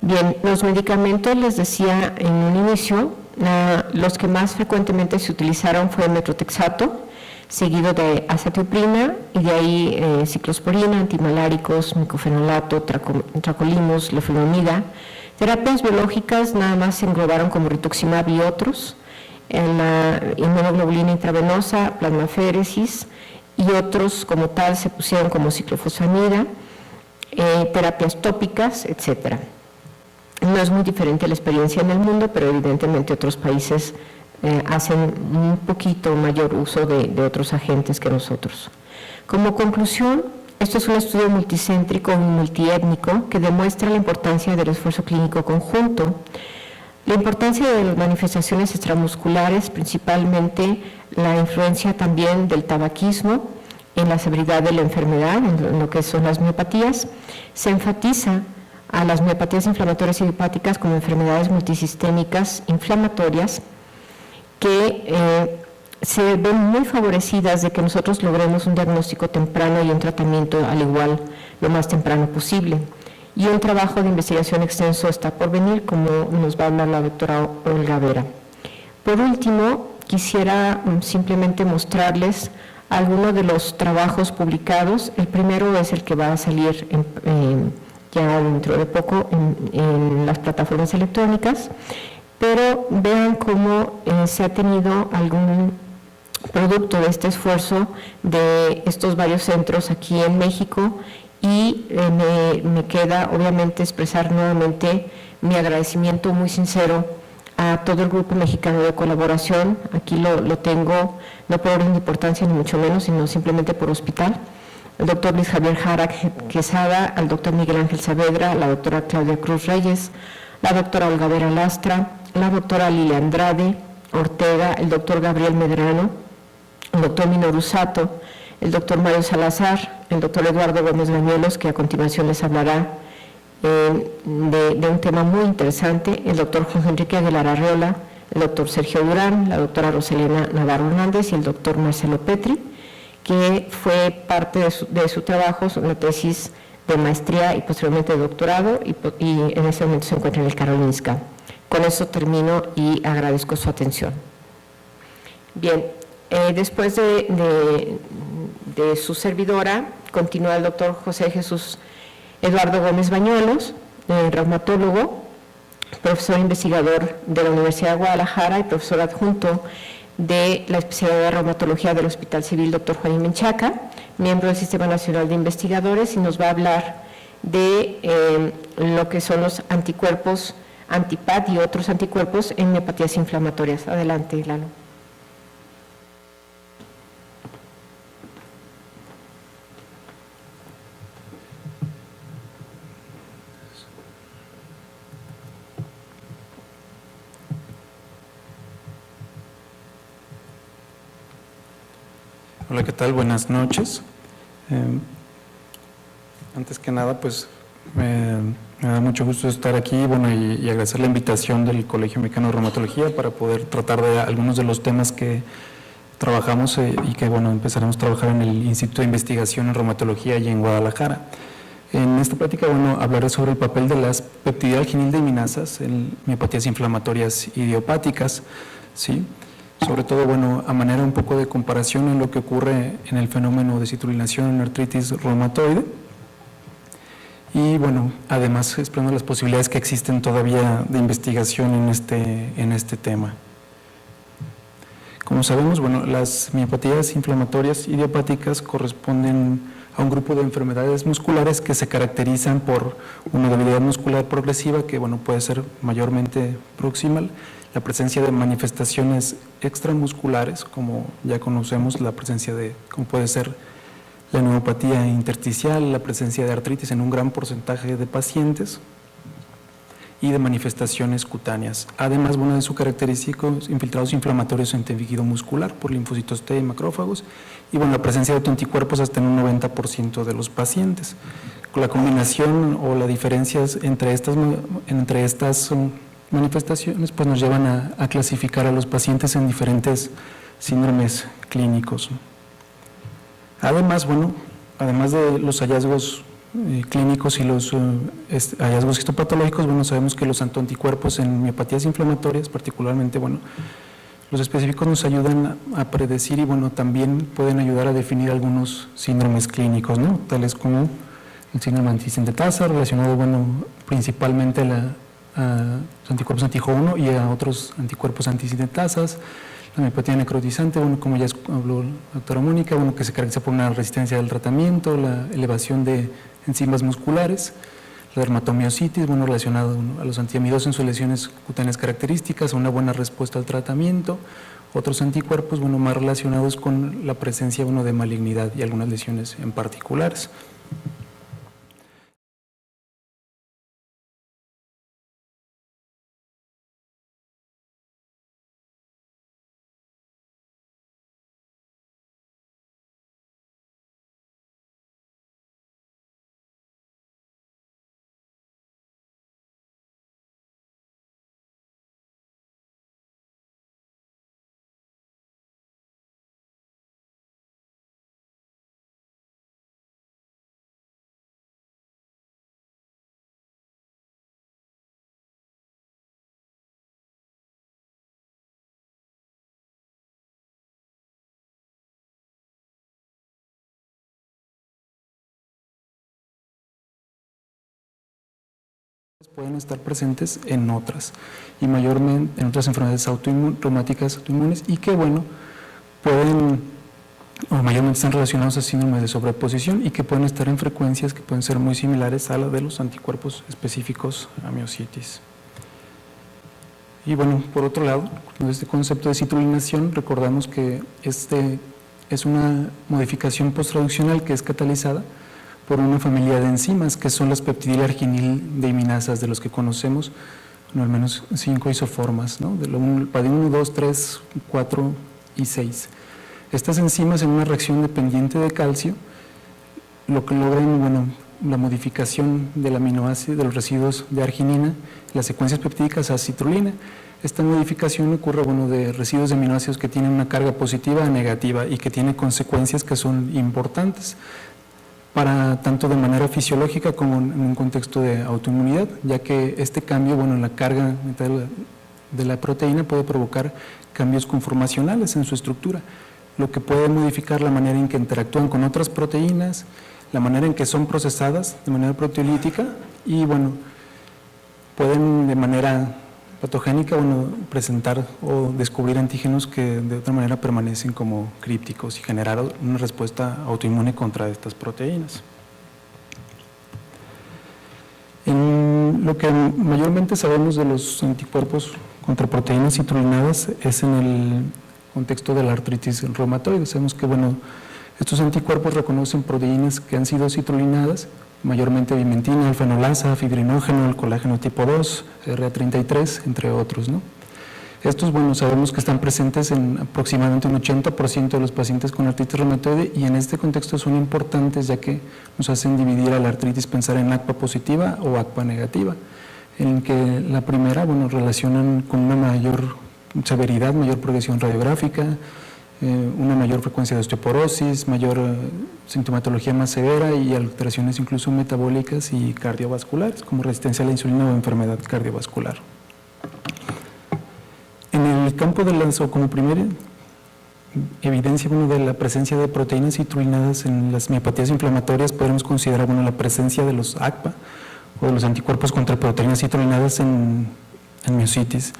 Bien, los medicamentos, les decía en un inicio, los que más frecuentemente se utilizaron fue metrotexato, seguido de acetioprina, y de ahí ciclosporina, antimaláricos, micofenolato, tracolimus, leflunomida. Terapias biológicas nada más se englobaron como rituximab y otros, la inmunoglobulina intravenosa, plasmaféresis, y otros como tal se pusieron como ciclofosfamida, terapias tópicas, etcétera. No es muy diferente la experiencia en el mundo, pero evidentemente otros países hacen un poquito mayor uso de otros agentes que nosotros. Como conclusión, esto es un estudio multicéntrico y multiétnico que demuestra la importancia del esfuerzo clínico conjunto, la importancia de las manifestaciones extramusculares, principalmente la influencia también del tabaquismo en la severidad de la enfermedad, en lo que son las miopatías. Se enfatiza a las miopatías inflamatorias idiopáticas como enfermedades multisistémicas inflamatorias que se ven muy favorecidas de que nosotros logremos un diagnóstico temprano y un tratamiento al igual lo más temprano posible. Y un trabajo de investigación extenso está por venir, como nos va a hablar la doctora Olga Vera. Por último, quisiera simplemente mostrarles algunos de los trabajos publicados. El primero es el que va a salir ya dentro de poco en las plataformas electrónicas, pero vean cómo se ha tenido algún producto de este esfuerzo de estos varios centros aquí en México, y me queda obviamente expresar nuevamente mi agradecimiento muy sincero a todo el Grupo Mexicano de Colaboración. Aquí lo tengo, no por orden de importancia ni mucho menos, sino simplemente por hospital. El doctor Luis Javier Jara Quesada, al doctor Miguel Ángel Saavedra, la doctora Claudia Cruz Reyes, la doctora Olga Vera Lastra, la doctora Lilia Andrade Ortega, el doctor Gabriel Medrano, el doctor Minoru Sato, el doctor Mario Salazar, el doctor Eduardo Gómez Bañuelos, que a continuación les hablará de un tema muy interesante, el doctor Juan Enrique Aguilar Arreola, el doctor Sergio Durán, la doctora Roselena Navarro Hernández y el doctor Marcelo Petri, que fue parte de su trabajo, una tesis de maestría y posteriormente de doctorado, y en ese momento se encuentra en el Karolinska. Con eso termino y agradezco su atención. Bien, después de su servidora, continúa el doctor José Jesús Eduardo Gómez Bañuelos, reumatólogo, profesor investigador de la Universidad de Guadalajara y profesor adjunto de la especialidad de reumatología del Hospital Civil Dr. Juan Menchaca, miembro del Sistema Nacional de Investigadores, y nos va a hablar de lo que son los anticuerpos anti-PAD y otros anticuerpos en miopatías inflamatorias. Adelante, Lalo. Hola, ¿qué tal? Buenas noches. Antes que nada, pues me da mucho gusto estar aquí, y agradecer la invitación del Colegio Mexicano de Reumatología para poder tratar de algunos de los temas que trabajamos y que empezaremos a trabajar en el Instituto de Investigación en Reumatología y en Guadalajara. En esta plática, hablaré sobre el papel de las peptidilginildeminasas en miopatías inflamatorias idiopáticas, ¿sí? Sobre todo, a manera un poco de comparación en lo que ocurre en el fenómeno de citrulinación en artritis reumatoide. Y además explorando las posibilidades que existen todavía de investigación en este tema. Como sabemos, las miopatías inflamatorias idiopáticas corresponden a un grupo de enfermedades musculares que se caracterizan por una debilidad muscular progresiva que puede ser mayormente proximal, la presencia de manifestaciones extramusculares, como ya conocemos, la presencia como puede ser la neuropatía intersticial, la presencia de artritis en un gran porcentaje de pacientes y de manifestaciones cutáneas. Además, de sus característicos, infiltrados inflamatorios en tejido muscular por linfocitos T y macrófagos, y la presencia de autoanticuerpos hasta en un 90% de los pacientes. Con la combinación o las diferencias entre estas manifestaciones pues nos llevan a clasificar a los pacientes en diferentes síndromes clínicos. Además, además de los hallazgos clínicos y los hallazgos histopatológicos, sabemos que los autoanticuerpos en miopatías inflamatorias, particularmente, los específicos nos ayudan a predecir y, también pueden ayudar a definir algunos síndromes clínicos, ¿no? Tales como el síndrome antisintetasa, relacionado, principalmente a los anticuerpos anti-Jo1 y a otros anticuerpos antisintetasas, la miopatía necrotizante, como ya habló la doctora Mónica, que se caracteriza por una resistencia al tratamiento, la elevación de enzimas musculares, la dermatomiositis, relacionado a los antiamidosos en sus lesiones cutáneas características, una buena respuesta al tratamiento, otros anticuerpos, bueno, más relacionados con la presencia, bueno, de malignidad y algunas lesiones en particulares. Pueden estar presentes en otras, y mayormente en otras enfermedades reumáticas autoinmunes, y que, bueno, pueden, o mayormente están relacionados a síndromes de sobreposición y que pueden estar en frecuencias que pueden ser muy similares a la de los anticuerpos específicos a miositis. Y bueno, por otro lado, con este concepto de citrulinación, recordamos que este es una modificación posttraduccional que es catalizada por una familia de enzimas, que son las peptidilarginil deaminasas, de los que conocemos, bueno, al menos 5 isoformas, ¿no? De 1, 2, 3, 4 y 6. Estas enzimas, en una reacción dependiente de calcio, lo que logran, bueno, la modificación del aminoácido, de los residuos de arginina, las secuencias peptídicas a citrulina. Esta modificación ocurre, bueno, de residuos de aminoácidos que tienen una carga positiva a negativa y que tiene consecuencias que son importantes, para tanto de manera fisiológica como en un contexto de autoinmunidad, ya que este cambio, bueno, en la carga de la proteína puede provocar cambios conformacionales en su estructura, lo que puede modificar la manera en que interactúan con otras proteínas, la manera en que son procesadas de manera proteolítica y, bueno, pueden de manera patogénica, bueno, presentar o descubrir antígenos que de otra manera permanecen como crípticos y generar una respuesta autoinmune contra estas proteínas. En lo que mayormente sabemos de los anticuerpos contra proteínas citrulinadas es en el contexto de la artritis reumatoide. Sabemos que, bueno, estos anticuerpos reconocen proteínas que han sido citrulinadas, mayormente vimentina, alfenolasa, fibrinógeno, el colágeno tipo 2, RA33, entre otros, ¿no? Estos, bueno, sabemos que están presentes en aproximadamente un 80% de los pacientes con artritis reumatoide, y en este contexto son importantes ya que nos hacen dividir a la artritis, pensar en ACPA positiva o ACPA negativa, en que la primera, bueno, relacionan con una mayor severidad, mayor progresión radiográfica, una mayor frecuencia de osteoporosis, mayor sintomatología más severa y alteraciones incluso metabólicas y cardiovasculares, como resistencia a la insulina o enfermedad cardiovascular. En el campo de como primera evidencia, bueno, de la presencia de proteínas citrulinadas en las miopatías inflamatorias, podemos considerar, bueno, la presencia de los ACPA o de los anticuerpos contra proteínas citrulinadas en miositis.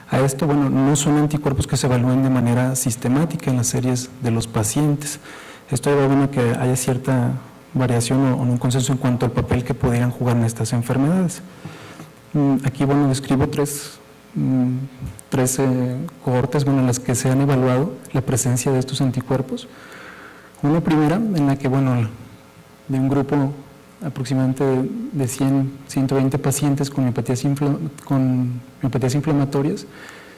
A esto, bueno, no son anticuerpos que se evalúen de manera sistemática en las series de los pacientes. Esto lleva a que haya cierta variación o un consenso en cuanto al papel que pudieran jugar en estas enfermedades. Aquí, bueno, describo tres cohortes, bueno, en las que se han evaluado la presencia de estos anticuerpos. Una primera en la que, bueno, de un grupo aproximadamente de 120 pacientes con miopatías inflamatorias,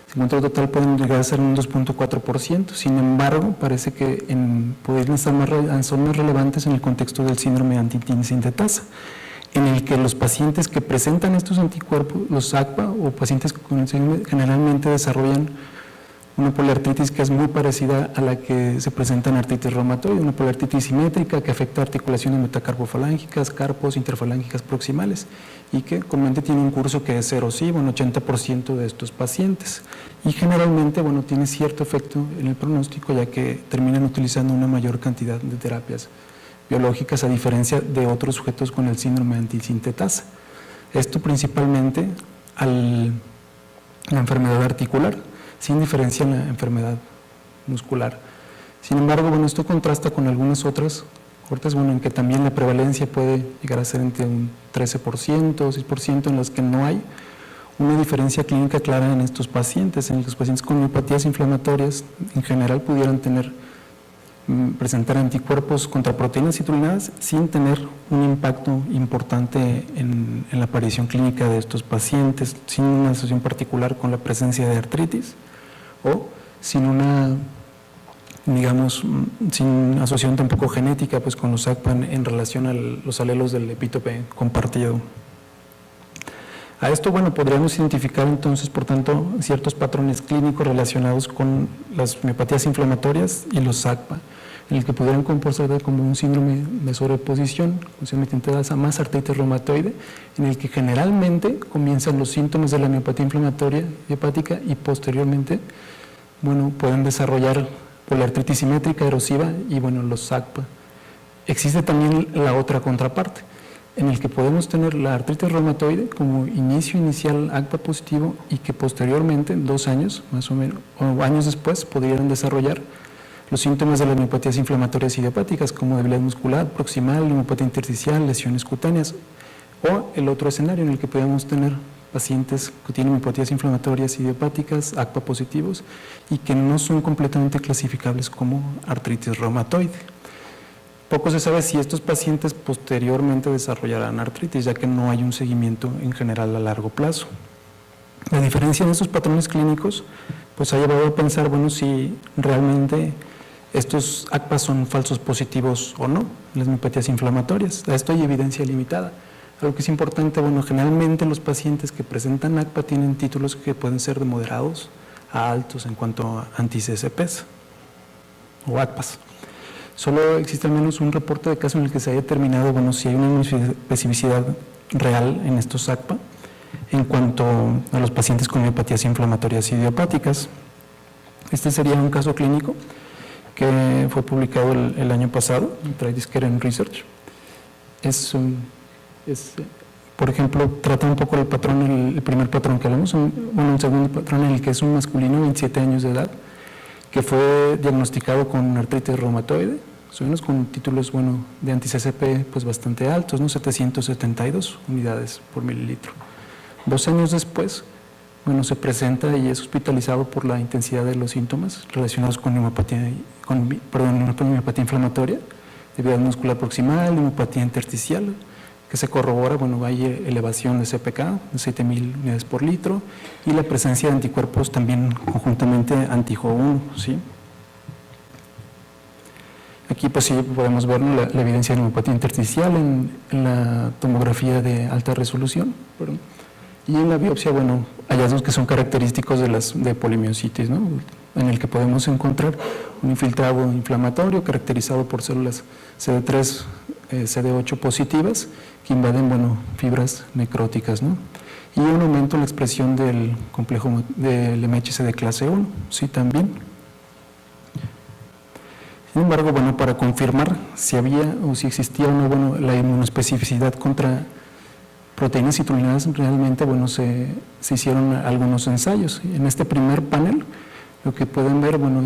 se encuentra total pueden llegar a ser un 2.4%, sin embargo, parece que son más relevantes en el contexto del síndrome de antitinsintetasa, en el que los pacientes que presentan estos anticuerpos, los ACPA o pacientes con el síndrome, generalmente desarrollan una poliartritis que es muy parecida a la que se presenta en artritis reumatoide, una poliartritis simétrica que afecta articulaciones metacarpofalángicas, carpos, interfalángicas proximales, y que comúnmente tiene un curso que es erosivo en 80% de estos pacientes. Y generalmente, bueno, tiene cierto efecto en el pronóstico, ya que terminan utilizando una mayor cantidad de terapias biológicas, a diferencia de otros sujetos con el síndrome de antisintetasa. Esto principalmente a la enfermedad articular, sin diferencia en la enfermedad muscular. Sin embargo, bueno, esto contrasta con algunas otras cortes, bueno, en que también la prevalencia puede llegar a ser entre un 13%, 6%, en las que no hay una diferencia clínica clara en estos pacientes, en los pacientes con miopatías inflamatorias en general pudieran presentar anticuerpos contra proteínas citrulinadas sin tener un impacto importante en la aparición clínica de estos pacientes, sin una asociación particular con la presencia de artritis o sin una, digamos, sin asociación tampoco genética pues con los ACPA en relación a los alelos del epítope compartido. A esto, bueno, podríamos identificar entonces, por tanto, ciertos patrones clínicos relacionados con las miopatías inflamatorias y los ACPA, en el que pudieran comportarse como un síndrome de sobreposición, intentasa más artritis reumatoide, en el que generalmente comienzan los síntomas de la miopatía inflamatoria hepática y posteriormente, bueno, pueden desarrollar poliartritis simétrica erosiva y, bueno, los ACPA. Existe también la otra contraparte, en el que podemos tener la artritis reumatoide como inicio inicial ACPA positivo y que posteriormente, 2 años más o menos, o años después, podrían desarrollar los síntomas de las miopatías inflamatorias idiopáticas como debilidad muscular, proximal, miopatía intersticial, lesiones cutáneas, o el otro escenario en el que podemos tener pacientes que tienen miopatías inflamatorias idiopáticas, ACPA positivos, y que no son completamente clasificables como artritis reumatoide. Poco se sabe si estos pacientes posteriormente desarrollarán artritis, ya que no hay un seguimiento en general a largo plazo. La diferencia en estos patrones clínicos pues ha llevado a pensar, bueno, si realmente estos ACPA son falsos positivos o no, las miopatías inflamatorias. A esto hay evidencia limitada. Algo que es importante, bueno, generalmente los pacientes que presentan ACPA tienen títulos que pueden ser de moderados a altos en cuanto a anti-CSPs o ACPAs. Solo existe al menos un reporte de caso en el que se haya determinado, bueno, si hay una especificidad real en estos ACPA en cuanto a los pacientes con miopatías inflamatorias idiopáticas. Este sería un caso clínico que fue publicado el año pasado en Tridiscaren Research. Por ejemplo, trata un poco el patrón, el primer patrón que hablamos, un segundo patrón en el que es un masculino de 27 años de edad que fue diagnosticado con artritis reumatoide, con títulos, bueno, de anti-CSP pues bastante altos, ¿no? 772 unidades por mililitro. 2 años después, bueno, se presenta y es hospitalizado por la intensidad de los síntomas relacionados con miopatía inflamatoria, debilidad muscular proximal, miopatía intersticial, que se corrobora, bueno, hay elevación de CPK de 7.000 unidades por litro y la presencia de anticuerpos también conjuntamente anti-Jo1, ¿sí? Aquí pues sí podemos ver, ¿no?, la evidencia de miopatía intersticial en la tomografía de alta resolución, perdón. Y en la biopsia, bueno, hallazgos que son característicos de polimiositis, ¿no?, en el que podemos encontrar un infiltrado inflamatorio caracterizado por células CD3, CD8 positivas que invaden, bueno, fibras necróticas, ¿no?, y un aumento en la expresión del complejo del MHC de clase 1, sí, también. Sin embargo, bueno, para confirmar si había o si existía o no, bueno, la inmunoespecificidad contra proteínas citrulinadas, realmente, bueno, se hicieron algunos ensayos. En este primer panel, lo que pueden ver, bueno,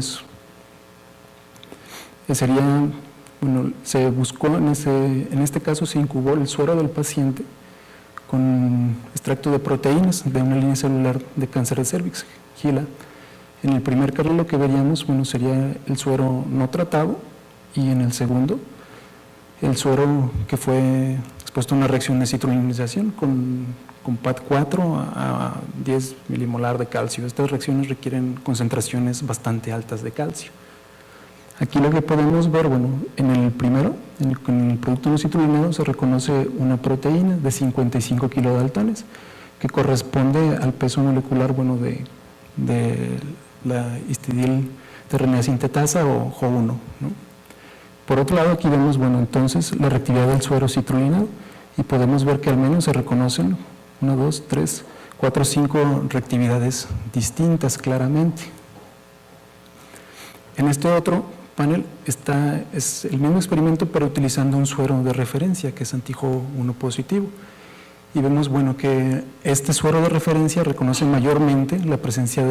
bueno, se buscó, en este caso se incubó el suero del paciente con extracto de proteínas de una línea celular de cáncer de cervix, GILA. En el primer caso lo que veríamos, bueno, sería el suero no tratado y en el segundo el suero que fue expuesto a una reacción de citrulinización con PAD4 a 10 milimolar de calcio. Estas reacciones requieren concentraciones bastante altas de calcio. Aquí lo que podemos ver, bueno, en el primero, con el producto no citrulinado, se reconoce una proteína de 55 kilodaltones que corresponde al peso molecular, bueno, de la histidil terrenea sintetasa o Jo1, ¿no? Por otro lado, aquí vemos, bueno, entonces la reactividad del suero citrulinado y podemos ver que al menos se reconocen 1, 2, 3, 4, 5 reactividades distintas claramente. En este otro panel es el mismo experimento pero utilizando un suero de referencia que es anti-Jo1 positivo. Y vemos, bueno, que este suero de referencia reconoce mayormente la presencia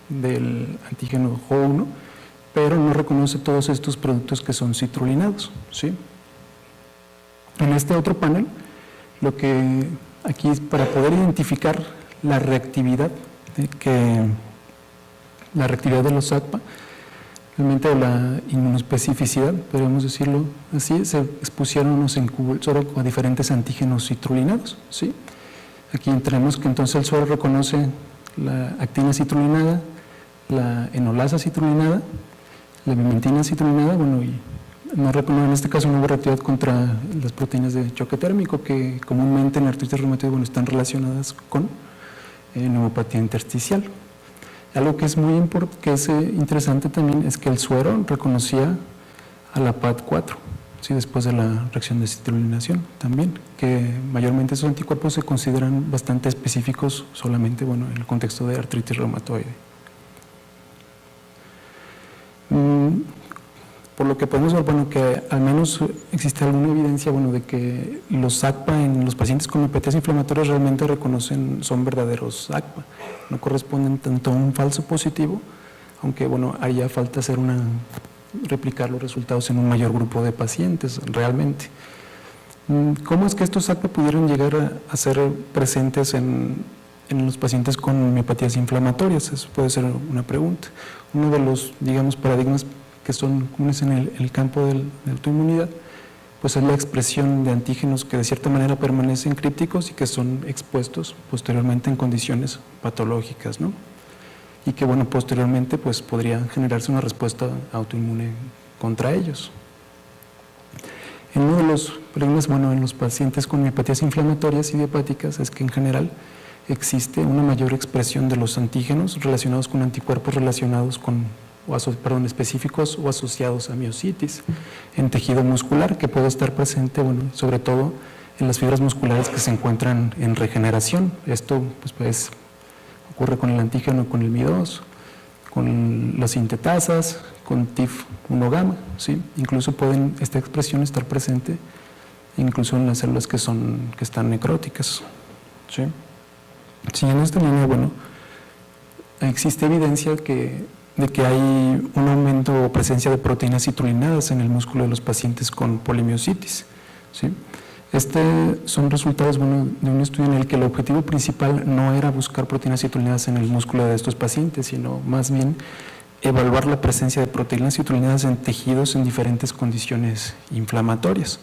del antígeno Jo1, pero no reconoce todos estos productos que son citrulinados, ¿sí? En este otro panel, lo que aquí es para poder identificar la reactividad de los ACPA, realmente la inmunoespecificidad, podríamos decirlo así. Se expusieron unos en cubo el suero a diferentes antígenos citrulinados, ¿sí? Aquí tenemos que entonces el suero reconoce la actina citrulinada, la enolasa citrulinada, la vimentina citrulinada, bueno, y en este caso no hubo reactividad contra las proteínas de choque térmico, que comúnmente en artritis reumatoide, bueno, están relacionadas con neuropatía intersticial. Algo que es muy interesante también es que el suero reconocía a la PAD4, ¿sí? Después de la reacción de citrulinación también, que mayormente esos anticuerpos se consideran bastante específicos solamente, bueno, en el contexto de artritis reumatoide. Por lo que podemos ver, bueno, que al menos existe alguna evidencia, bueno, de que los ACPA en los pacientes con miopatías inflamatorias realmente son verdaderos ACPA, no corresponden tanto a un falso positivo, aunque, bueno, haría falta replicar los resultados en un mayor grupo de pacientes realmente. ¿Cómo es que estos ACPA pudieron llegar a ser presentes en los pacientes con miopatías inflamatorias? Eso puede ser una pregunta. Uno de los, digamos, paradigmas que son comunes en el campo de la autoinmunidad, pues es la expresión de antígenos que de cierta manera permanecen crípticos y que son expuestos posteriormente en condiciones patológicas, ¿no? Y que, bueno, posteriormente pues podría generarse una respuesta autoinmune contra ellos. En uno de los problemas, bueno, en los pacientes con miopatías inflamatorias idiopáticas es que en general existe una mayor expresión de los antígenos relacionados con anticuerpos relacionados con específicos o asociados a miositis en tejido muscular, que puede estar presente, bueno, sobre todo en las fibras musculares que se encuentran en regeneración. Esto pues ocurre con el antígeno, con el Mi2, con las sintetasas, con TIF1 gamma, ¿sí? Incluso esta expresión estar presente incluso en las células que están necróticas, ¿sí? Sí, en esta línea, bueno, existe evidencia de que hay un aumento o presencia de proteínas citrulinadas en el músculo de los pacientes con polimiositis, ¿sí? Son resultados, bueno, de un estudio en el que el objetivo principal no era buscar proteínas citrulinadas en el músculo de estos pacientes, sino más bien evaluar la presencia de proteínas citrulinadas en tejidos en diferentes condiciones inflamatorias,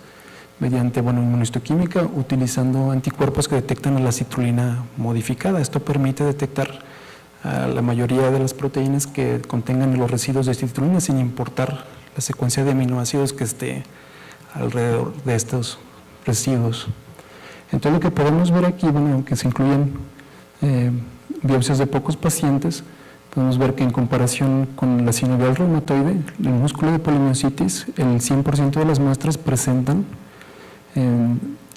mediante, bueno, inmunohistoquímica, utilizando anticuerpos que detectan a la citrulina modificada. Esto permite detectar a la mayoría de las proteínas que contengan los residuos de citrulina, sin importar la secuencia de aminoácidos que esté alrededor de estos residuos. Entonces, lo que podemos ver aquí, bueno, aunque se incluyen biopsias de pocos pacientes, podemos ver que en comparación con la sinovial reumatoide, el músculo de polimiositis, el 100% de las muestras presentan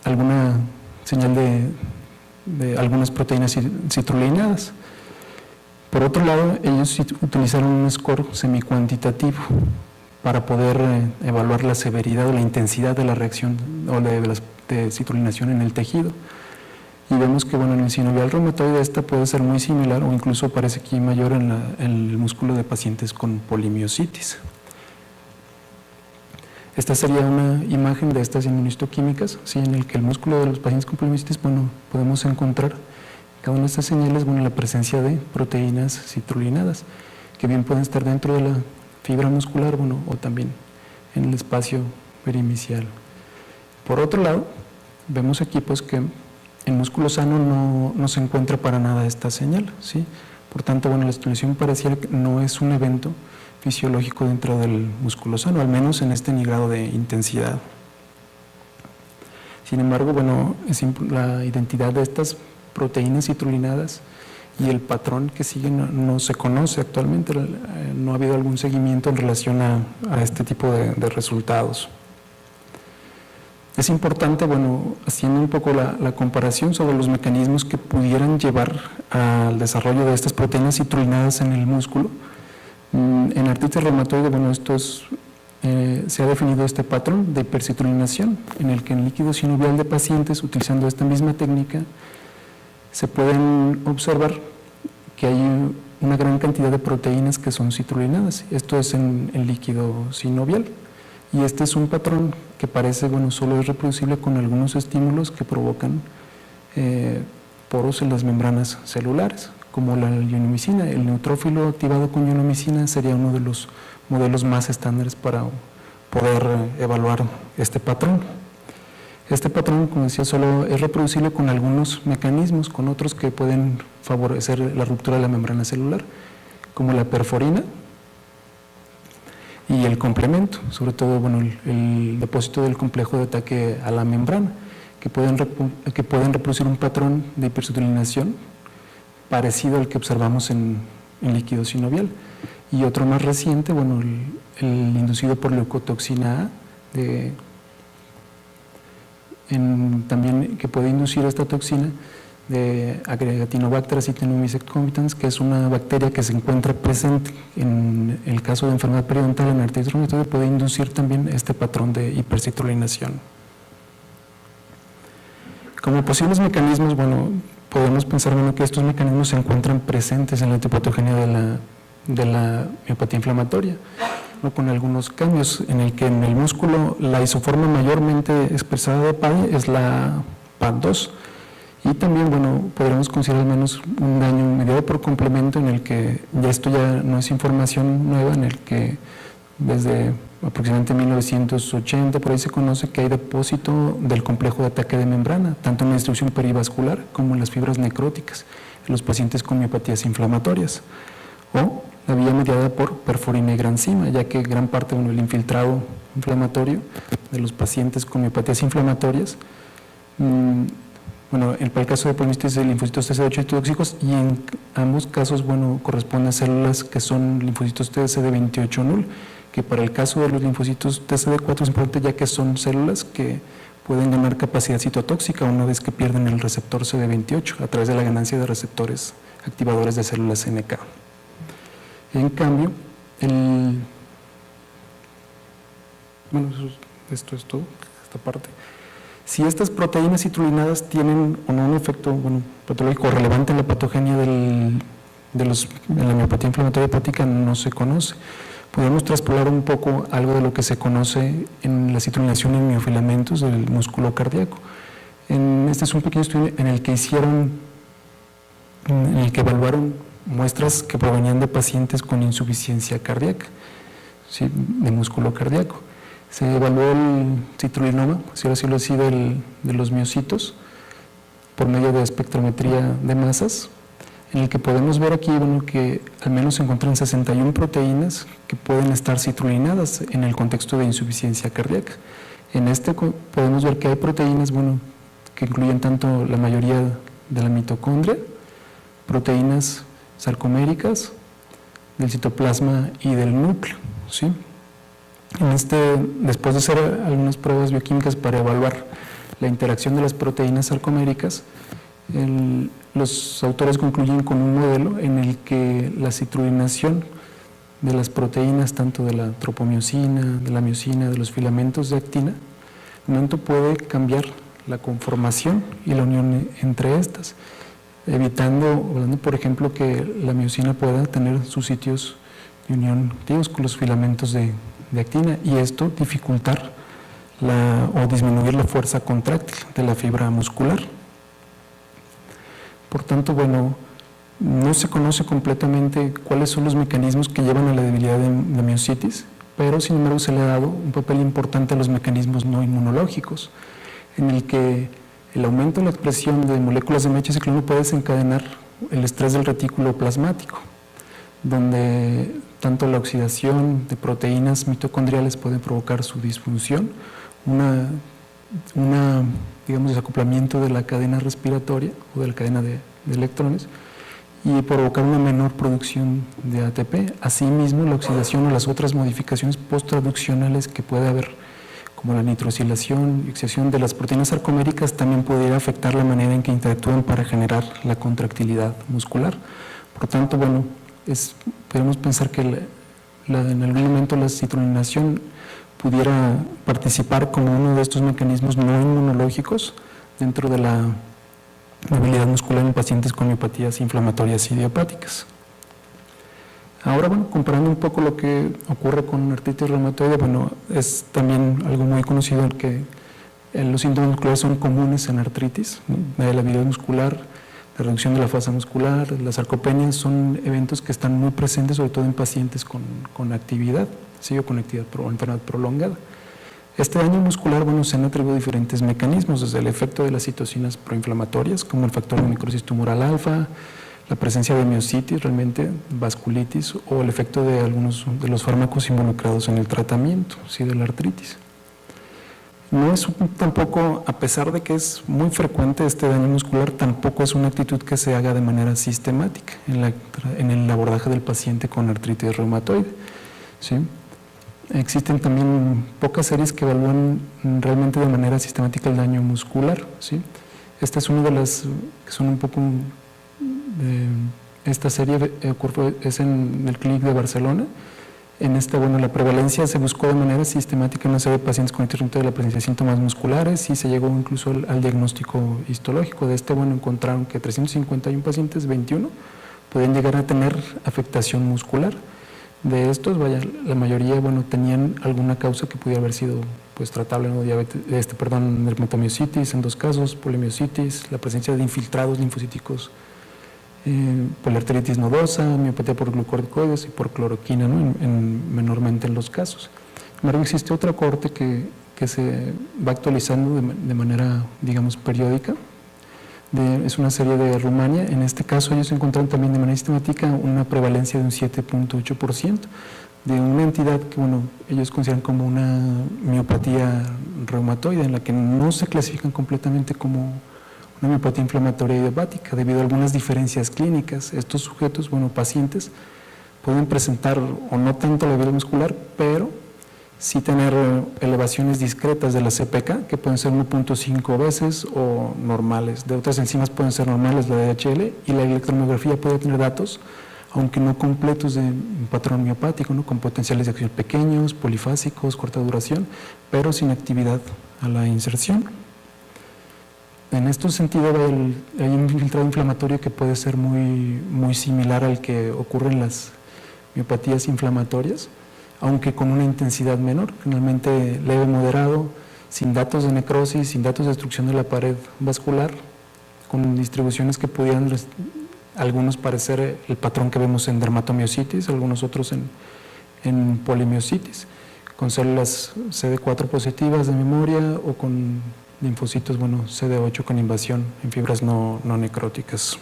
alguna señal de algunas proteínas citrulinadas. Por otro lado, ellos utilizaron un score semicuantitativo para poder evaluar la severidad o la intensidad de la reacción o de citrulinación en el tejido. Y vemos que, bueno, en el sinovial reumatoide esta puede ser muy similar o incluso parece aquí mayor en el músculo de pacientes con polimiositis. Esta sería una imagen de estas inmunohistoquímicas, ¿sí? En el que el músculo de los pacientes con polimiositis, bueno, podemos encontrar cada una de estas señales, bueno, la presencia de proteínas citrulinadas, que bien pueden estar dentro de la fibra muscular, bueno, o también en el espacio perimicial. Por otro lado, vemos aquí pues que en músculo sano no se encuentra para nada esta señal, ¿sí? Por tanto, bueno, la estimulación parcial no es un evento fisiológico dentro del músculo sano, al menos en este ni grado de intensidad. Sin embargo, bueno, la identidad de estas proteínas citrulinadas y el patrón que siguen no se conoce actualmente, no ha habido algún seguimiento en relación a este tipo de resultados. Es importante, bueno, haciendo un poco la comparación sobre los mecanismos que pudieran llevar al desarrollo de estas proteínas citrulinadas en el músculo. En artritis reumatoide, bueno, se ha definido este patrón de hipercitrulinación, en el que en líquido sinovial de pacientes, utilizando esta misma técnica, se pueden observar que hay una gran cantidad de proteínas que son citrulinadas. Esto es en líquido sinovial. Y este es un patrón que parece, bueno, solo es reproducible con algunos estímulos que provocan poros en las membranas celulares, como la ionomicina. El neutrófilo activado con ionomicina sería uno de los modelos más estándares para poder evaluar este patrón. Este patrón, como decía, solo es reproducible con algunos mecanismos, con otros que pueden favorecer la ruptura de la membrana celular, como la perforina y el complemento, sobre todo el depósito del complejo de ataque a la membrana, que pueden reproducir un patrón de hipercitrulinación parecido al que observamos en líquido sinovial. Y otro más reciente, el inducido por leucotoxina A, también que puede inducir esta toxina de Aggregatinobacter acetinomyces convitans, que es una bacteria que se encuentra presente en el caso de enfermedad periodontal en artritis reumatoide, puede inducir también este patrón de hipercitrulinación. Como posibles mecanismos, podemos pensar que estos mecanismos se encuentran presentes en la etiopatogenia de la miopatía inflamatoria, con algunos cambios en el que en el músculo la isoforma mayormente expresada de PAI es la PAD2, y también podríamos considerar al menos un daño mediado por complemento, en el que esto ya no es información nueva, en el que desde aproximadamente 1980 por ahí se conoce que hay depósito del complejo de ataque de membrana, tanto en la distribución perivascular como en las fibras necróticas en los pacientes con miopatías inflamatorias, o la vía mediada por perforina y granzima, ya que gran parte del infiltrado inflamatorio de los pacientes con miopatías inflamatorias, para el caso de poliomielitis de linfocitos TCD8 y tóxicos, y en ambos casos corresponden a células que son linfocitos TCD28 null, que para el caso de los linfocitos TCD4 es importante, ya que son células que pueden ganar capacidad citotóxica una vez que pierden el receptor CD28 a través de la ganancia de receptores activadores de células NK. En cambio, esto es todo, esta parte. Si estas proteínas citrulinadas tienen o no un efecto patológico relevante en la patogenia en la miopatía inflamatoria hepática, no se conoce. Podemos traspolar un poco algo de lo que se conoce en la citrulinación en miofilamentos del músculo cardíaco. Este es un pequeño estudio en el que evaluaron muestras que provenían de pacientes con insuficiencia cardíaca, ¿sí?, de músculo cardíaco. Se evaluó el citrulinoma, si así lo decía, de los miocitos por medio de espectrometría de masas, en el que podemos ver aquí que al menos se encuentran 61 proteínas que pueden estar citrulinadas en el contexto de insuficiencia cardíaca. En podemos ver que hay proteínas que incluyen tanto la mayoría de la mitocondria, proteínas sarcoméricas, del citoplasma y del núcleo, ¿sí? Después de hacer algunas pruebas bioquímicas para evaluar la interacción de las proteínas sarcoméricas, los autores concluyen con un modelo en el que la citrulinación de las proteínas, tanto de la tropomiosina, de la miosina, de los filamentos de actina, puede cambiar la conformación y la unión entre estas, evitando, por ejemplo, que la miosina pueda tener sus sitios de unión activos con los filamentos de actina, y esto dificultar o disminuir la fuerza contráctil de la fibra muscular. Por tanto, no se conoce completamente cuáles son los mecanismos que llevan a la debilidad de miositis, pero sin embargo se le ha dado un papel importante a los mecanismos no inmunológicos, en el que el aumento de la expresión de moléculas de methiciclina puede desencadenar el estrés del retículo plasmático, donde tanto la oxidación de proteínas mitocondriales puede provocar su disfunción, desacoplamiento de la cadena respiratoria o de la cadena de electrones, y provocar una menor producción de ATP. Asimismo, la oxidación o las otras modificaciones posttraduccionales que puede haber, como la nitrosilación y oxidación de las proteínas sarcoméricas, también podría afectar la manera en que interactúan para generar la contractilidad muscular. Por tanto, podemos pensar que en algún momento la citrulinación pudiera participar como uno de estos mecanismos no inmunológicos dentro de la debilidad muscular en pacientes con miopatías inflamatorias idiopáticas. Ahora, comparando un poco lo que ocurre con artritis reumatoide, es también algo muy conocido que los síntomas musculares son comunes en artritis, ¿no? La debilidad muscular, la reducción de la masa muscular, las sarcopenias son eventos que están muy presentes, sobre todo en pacientes con actividad, ¿sí? O con actividad o enfermedad prolongada. Este daño muscular, bueno, se han atribuido diferentes mecanismos, desde el efecto de las citocinas proinflamatorias, como el factor de necrosis tumoral alfa, la presencia de miositis, realmente vasculitis, o el efecto de algunos de los fármacos involucrados en el tratamiento, ¿sí? De la artritis. No es tampoco, a pesar de que es muy frecuente este daño muscular, tampoco es una actitud que se haga de manera sistemática en el abordaje del paciente con artritis reumatoide, ¿sí? Existen también pocas series que evalúan realmente de manera sistemática el daño muscular, ¿sí? Esta es una de las que son un poco esta serie es en el Clínic de Barcelona. En esta, bueno, la prevalencia se buscó de manera sistemática en una serie de pacientes con artritis de la presencia de síntomas musculares y se llegó incluso al diagnóstico histológico. De este, bueno, encontraron que 351 pacientes, 21, podían llegar a tener afectación muscular. De estos, vaya, la mayoría, bueno, tenían alguna causa que pudiera haber sido, pues, tratable, ¿no? Dermatomiositis en 2 casos, polimiositis, la presencia de infiltrados linfocíticos, poliarteritis nodosa, miopatía por glucocorticoides y por cloroquina, ¿no? Menormente en los casos. Sin embargo, existe otra cohorte que se va actualizando de manera, digamos, periódica. Es una serie de Rumania. En este caso ellos encontraron también de manera sistemática una prevalencia de un 7.8% de una entidad que, bueno, ellos consideran como una miopatía reumatoide, en la que no se clasifican completamente como una miopatía inflamatoria idiopática debido a algunas diferencias clínicas. Estos sujetos, bueno, pacientes, pueden presentar o no tanto la vida muscular, pero sí tener elevaciones discretas de la CPK, que pueden ser 1.5 veces o normales. De otras enzimas pueden ser normales, la DHL, y la electromiografía puede tener datos, aunque no completos, de un patrón miopático, ¿no? Con potenciales de acción pequeños, polifásicos, corta duración, pero sin actividad a la inserción. En este sentido, hay un infiltrado inflamatorio que puede ser muy similar al que ocurre en las miopatías inflamatorias, aunque con una intensidad menor, generalmente leve, moderado, sin datos de necrosis, sin datos de destrucción de la pared vascular, con distribuciones que pudieran algunos parecer el patrón que vemos en dermatomiositis, algunos otros en polimiositis, con células CD4 positivas de memoria o con linfocitos, bueno, CD8 con invasión en fibras no necróticas.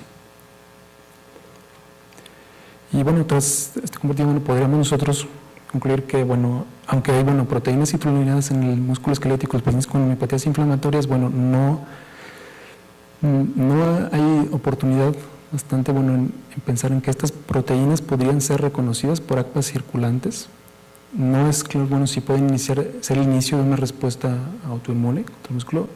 Y bueno, tras este comportamiento, bueno, podríamos nosotros concluir que, bueno, aunque hay, bueno, proteínas citrulinadas en el músculo esquelético, los pacientes con miopatías inflamatorias, bueno, no hay oportunidad bastante, bueno, en pensar en que estas proteínas podrían ser reconocidas por ACPA circulantes. No es claro, bueno, si pueden ser el inicio de una respuesta autoinmune contra el músculo,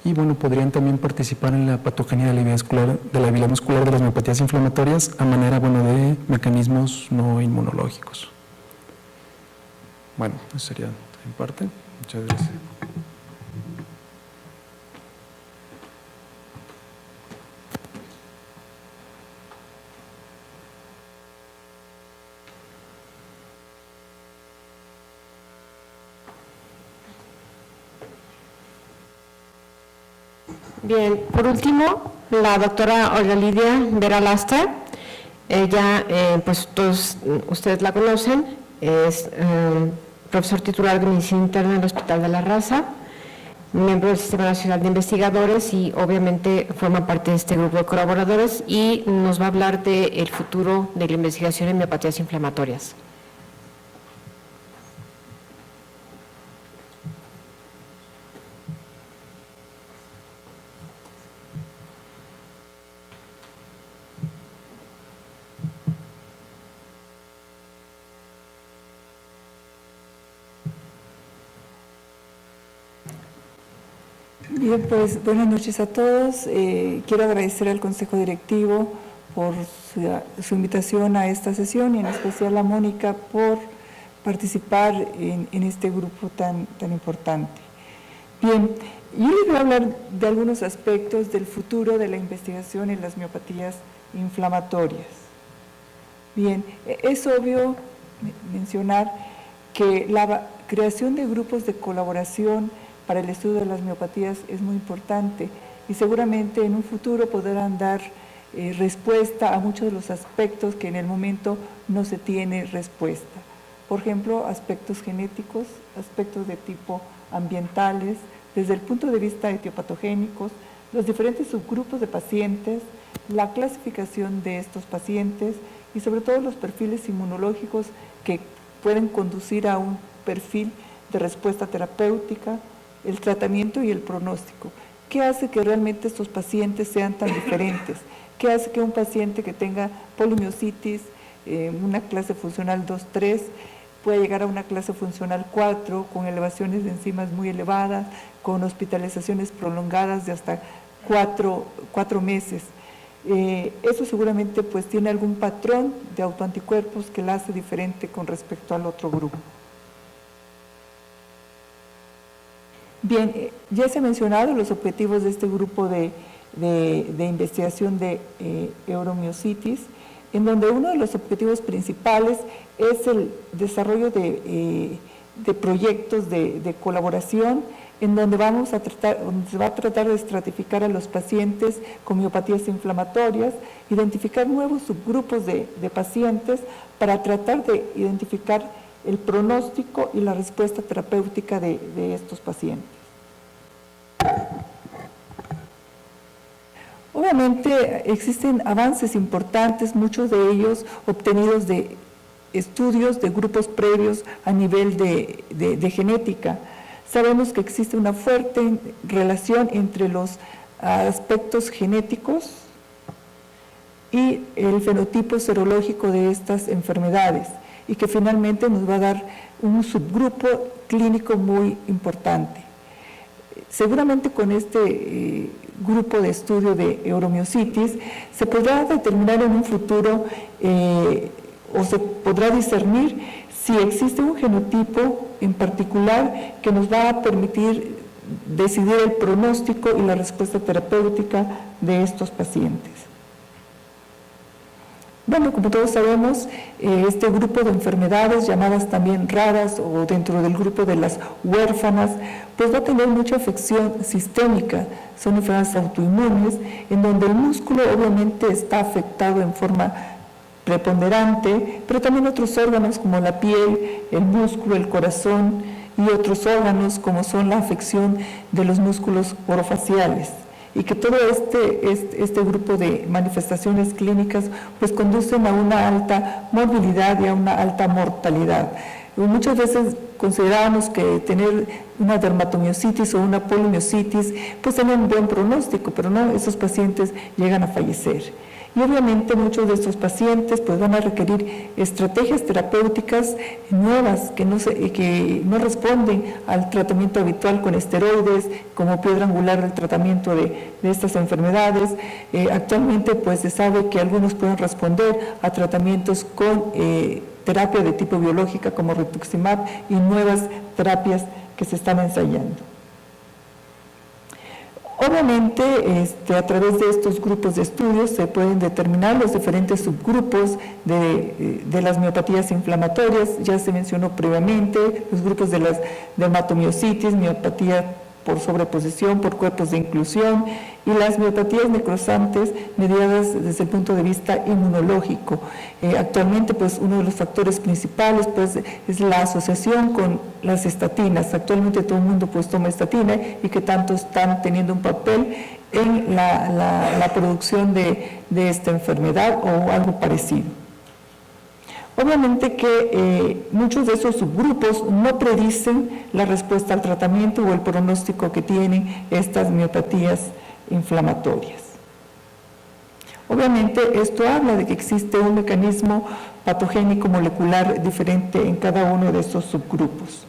y bueno, podrían también participar en la patogenia de la vida muscular de las miopatías inflamatorias a manera, bueno, de mecanismos no inmunológicos. Bueno, eso sería en parte. Muchas gracias. Bien, por último, la doctora Olga Lidia Vera Lastra. Ella, pues todos ustedes la conocen, es profesor titular de Medicina Interna en el Hospital de la Raza, miembro del Sistema Nacional de Investigadores y obviamente forma parte de este grupo de colaboradores y nos va a hablar del futuro de la investigación en miopatías inflamatorias. Bien, pues buenas noches a todos. Quiero agradecer al Consejo Directivo por su invitación a esta sesión y en especial a Mónica por participar en este grupo tan importante. Bien, yo les voy a hablar de algunos aspectos del futuro de la investigación en las miopatías inflamatorias. Bien, es obvio mencionar que la creación de grupos de colaboración para el estudio de las miopatías es muy importante y seguramente en un futuro podrán dar respuesta a muchos de los aspectos que en el momento no se tiene respuesta. Por ejemplo, aspectos genéticos, aspectos de tipo ambientales, desde el punto de vista etiopatogénicos, los diferentes subgrupos de pacientes, la clasificación de estos pacientes y sobre todo los perfiles inmunológicos que pueden conducir a un perfil de respuesta terapéutica, el tratamiento y el pronóstico. ¿Qué hace que realmente estos pacientes sean tan diferentes? ¿Qué hace que un paciente que tenga polimiositis, una clase funcional 2-3, pueda llegar a una clase funcional 4 con elevaciones de enzimas muy elevadas, con hospitalizaciones prolongadas de hasta 4 meses? Eso seguramente pues tiene algún patrón de autoanticuerpos que la hace diferente con respecto al otro grupo. Bien, ya se han mencionado los objetivos de este grupo de investigación de euromiositis, en donde uno de los objetivos principales es el desarrollo de proyectos de colaboración, en donde se va a tratar de estratificar a los pacientes con miopatías inflamatorias, identificar nuevos subgrupos de pacientes para tratar de identificar el pronóstico y la respuesta terapéutica de estos pacientes. Obviamente existen avances importantes, muchos de ellos obtenidos de estudios de grupos previos a nivel de genética. Sabemos que existe una fuerte relación entre los aspectos genéticos y el fenotipo serológico de estas enfermedades, y que finalmente nos va a dar un subgrupo clínico muy importante. Seguramente con este grupo de estudio de euromiositis se podrá determinar en un futuro o se podrá discernir si existe un genotipo en particular que nos va a permitir decidir el pronóstico y la respuesta terapéutica de estos pacientes. Bueno, como todos sabemos, este grupo de enfermedades llamadas también raras o dentro del grupo de las huérfanas, pues va a tener mucha afección sistémica. Son enfermedades autoinmunes en donde el músculo obviamente está afectado en forma preponderante, pero también otros órganos como la piel, el músculo, el corazón y otros órganos como son la afección de los músculos orofaciales. Y que todo este grupo de manifestaciones clínicas pues conducen a una alta morbilidad y a una alta mortalidad. Muchas veces considerábamos que tener una dermatomiositis o una polimiositis pues tenían un buen pronóstico, pero no, esos pacientes llegan a fallecer. Y obviamente muchos de estos pacientes pues van a requerir estrategias terapéuticas nuevas que no responden al tratamiento habitual con esteroides como piedra angular del tratamiento de estas enfermedades. Actualmente pues se sabe que algunos pueden responder a tratamientos con terapia de tipo biológica como rituximab y nuevas terapias que se están ensayando. Obviamente, a través de estos grupos de estudios se pueden determinar los diferentes subgrupos de las miopatías inflamatorias. Ya se mencionó previamente los grupos de las dermatomiositis, miopatía por sobreposición, por cuerpos de inclusión, y las miopatías necrosantes mediadas desde el punto de vista inmunológico. Actualmente, pues, uno de los factores principales pues, es la asociación con las estatinas. Actualmente todo el mundo pues, toma estatina y que tanto están teniendo un papel en la producción de esta enfermedad o algo parecido. Obviamente que muchos de esos subgrupos no predicen la respuesta al tratamiento o el pronóstico que tienen estas miopatías inflamatorias. Obviamente esto habla de que existe un mecanismo patogénico molecular diferente en cada uno de estos subgrupos.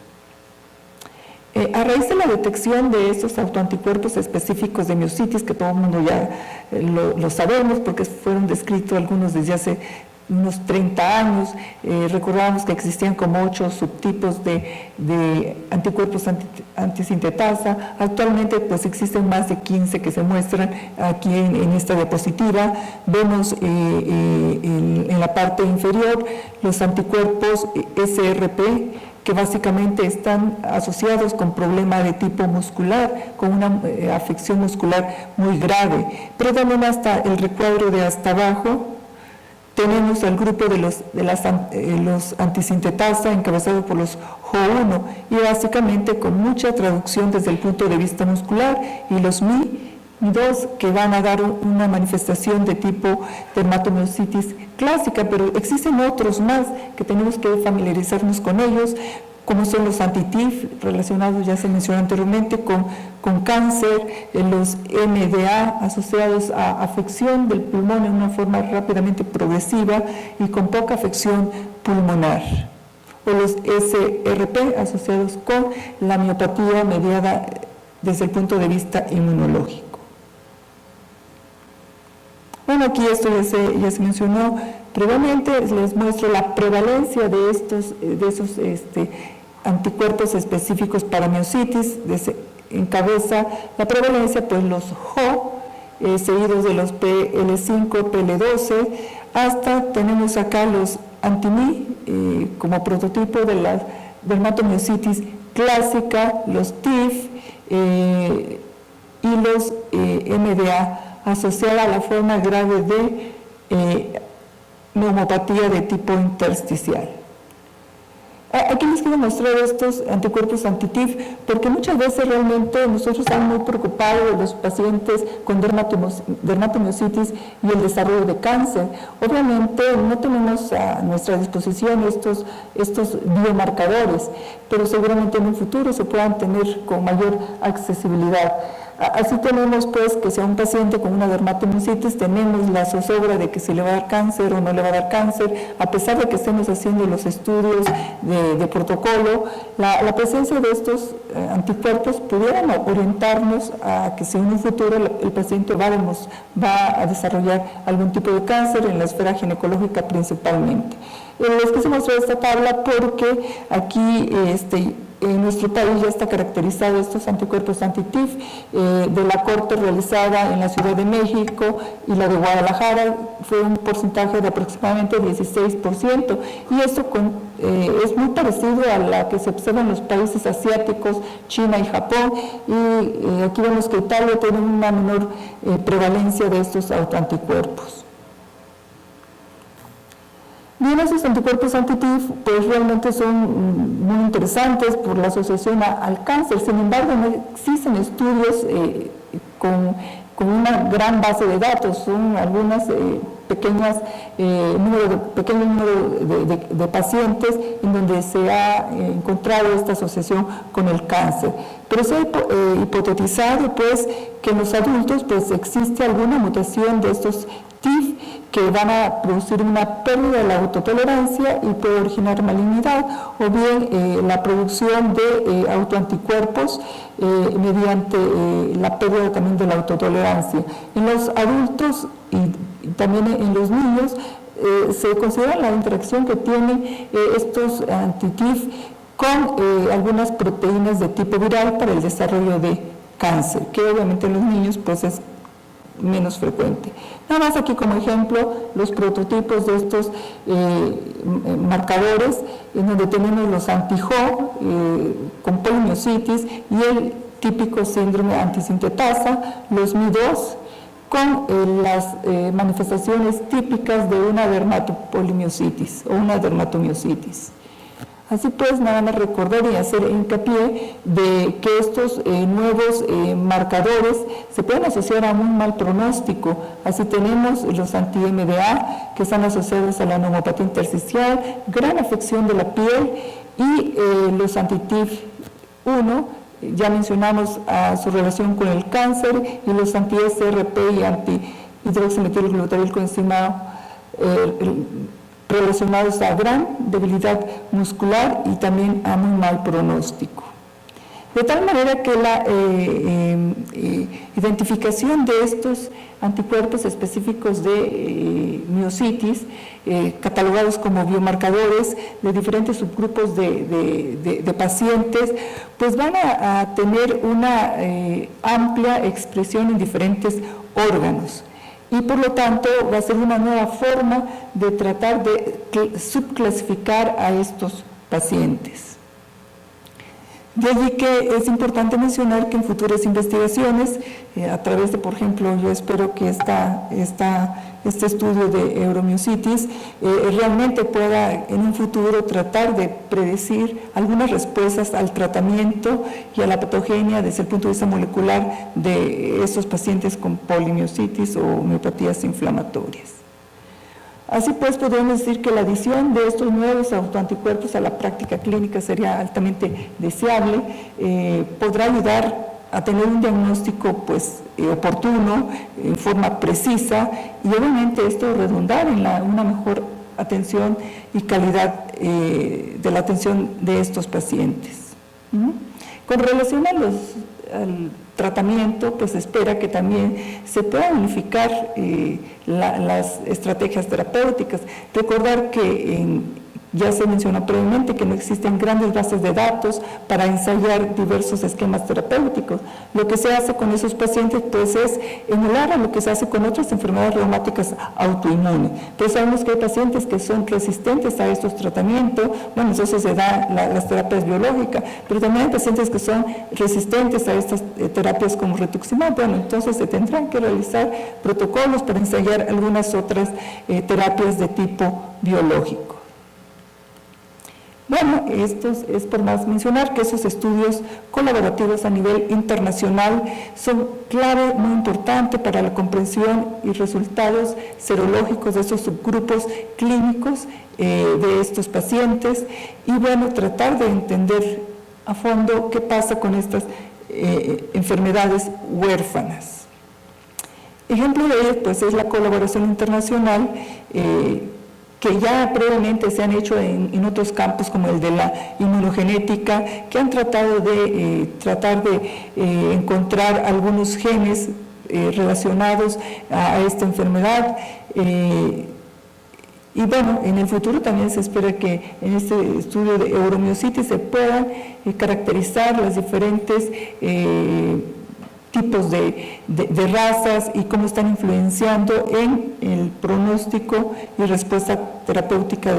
A raíz de la detección de estos autoanticuerpos específicos de miositis, que todo el mundo ya lo sabemos porque fueron descritos algunos desde hace unos 30 años, recordábamos que existían como 8 subtipos de anticuerpos antisintetasa. Actualmente pues existen más de 15 que se muestran aquí en esta diapositiva. Vemos en la parte inferior los anticuerpos SRP, que básicamente están asociados con problema de tipo muscular, con una afección muscular muy grave. Pero también hasta el recuadro de hasta abajo tenemos al grupo de los antisintetasa encabezados por los JO1 y básicamente con mucha traducción desde el punto de vista muscular, y los Mi2 que van a dar una manifestación de tipo dermatomiositis clásica, pero existen otros más que tenemos que familiarizarnos con ellos, como son los anti-TIF relacionados, ya se mencionó anteriormente, con cáncer, los MDA asociados a afección del pulmón en una forma rápidamente progresiva y con poca afección pulmonar, o los SRP asociados con la miopatía mediada desde el punto de vista inmunológico. Bueno, aquí esto ya se mencionó previamente, les muestro la prevalencia de esos anticuerpos específicos para miositis. Encabeza la prevalencia pues los JO, seguidos de los PL5, PL12, hasta tenemos acá los anti-Mi como prototipo de la dermatomiositis clásica, los TIF y los MDA, asociada a la forma grave de neumopatía de tipo intersticial. Aquí les quiero mostrar estos anticuerpos anti-TIF, porque muchas veces realmente nosotros estamos muy preocupados de los pacientes con dermatomiositis y el desarrollo de cáncer. Obviamente no tenemos a nuestra disposición estos biomarcadores, pero seguramente en un futuro se puedan tener con mayor accesibilidad. Así tenemos pues que si a un paciente con una dermatomiositis tenemos la zozobra de que si le va a dar cáncer o no le va a dar cáncer, a pesar de que estemos haciendo los estudios de protocolo, la presencia de estos anticuerpos pudieran orientarnos a que si en un futuro el paciente va a desarrollar algún tipo de cáncer en la esfera ginecológica principalmente. Les quise mostrar esta tabla porque aquí en nuestro país ya está caracterizado estos anticuerpos anti-TIF de la corte realizada en la Ciudad de México y la de Guadalajara fue un porcentaje de aproximadamente 16%, y esto es muy parecido a la que se observa en los países asiáticos, China y Japón, y aquí vemos que Italia tiene una menor prevalencia de estos autoanticuerpos. Bien, esos anticuerpos anti-TIF pues realmente son muy interesantes por la asociación al cáncer. Sin embargo, no existen estudios con una gran base de datos, son algunas pequeño número de pacientes en donde se ha encontrado esta asociación con el cáncer. Pero se ha hipotetizado pues que en los adultos pues existe alguna mutación de estos TIF que van a producir una pérdida de la autotolerancia y puede originar malignidad, o bien la producción de autoanticuerpos mediante la pérdida también de la autotolerancia. En los adultos y también en los niños se considera la interacción que tienen estos anti-TIF con algunas proteínas de tipo viral para el desarrollo de cáncer, que obviamente en los niños pues es menos frecuente. Nada más aquí como ejemplo los prototipos de estos marcadores, en donde tenemos los anti-JO con polimiositis y el típico síndrome antisintetasa, los Mi2 con las manifestaciones típicas de una dermatopolimiositis o una dermatomiositis. Así pues, nada más recordar y hacer hincapié de que estos nuevos marcadores se pueden asociar a un mal pronóstico. Así tenemos los anti-MDA, que están asociados a la neumopatía intersticial, gran afección de la piel, y los anti-TIF1, ya mencionamos su relación con el cáncer, y los anti-SRP y anti-hidroximetilglutariel coenzimado relacionados a gran debilidad muscular y también a muy mal pronóstico. De tal manera que la identificación de estos anticuerpos específicos de miositis, catalogados como biomarcadores de diferentes subgrupos de pacientes, pues van a tener una amplia expresión en diferentes órganos. Y por lo tanto va a ser una nueva forma de tratar de subclasificar a estos pacientes. De allí que es importante mencionar que en futuras investigaciones, a través de, por ejemplo, yo espero que este estudio de euromiositis realmente pueda en un futuro tratar de predecir algunas respuestas al tratamiento y a la patogenia desde el punto de vista molecular de estos pacientes con polimiositis o miopatías inflamatorias. Así pues, podemos decir que la adición de estos nuevos autoanticuerpos a la práctica clínica sería altamente deseable, podrá ayudar a tener un diagnóstico pues, oportuno, en forma precisa, y obviamente esto redundar en una mejor atención y calidad de la atención de estos pacientes. Con relación al tratamiento, pues se espera que también se puedan unificar las estrategias terapéuticas. Recordar que ya se mencionó previamente que no existen grandes bases de datos para ensayar diversos esquemas terapéuticos. Lo que se hace con esos pacientes pues es emular a lo que se hace con otras enfermedades reumáticas autoinmunes. Pero sabemos que hay pacientes que son resistentes a estos tratamientos, bueno, entonces se da las terapias biológicas, pero también hay pacientes que son resistentes a estas terapias como rituximab. Bueno, entonces se tendrán que realizar protocolos para ensayar algunas otras terapias de tipo biológico. Bueno, esto es por más mencionar que esos estudios colaborativos a nivel internacional son clave, muy importante para la comprensión y resultados serológicos de esos subgrupos clínicos de estos pacientes y bueno, tratar de entender a fondo qué pasa con estas enfermedades huérfanas. Ejemplo de ello pues es la colaboración internacional que ya previamente se han hecho en otros campos como el de la inmunogenética, que han tratado de encontrar algunos genes relacionados a esta enfermedad. Y bueno, en el futuro también se espera que en este estudio de euromiositis se puedan caracterizar las diferentes tipos de razas y cómo están influenciando en el pronóstico y respuesta terapéutica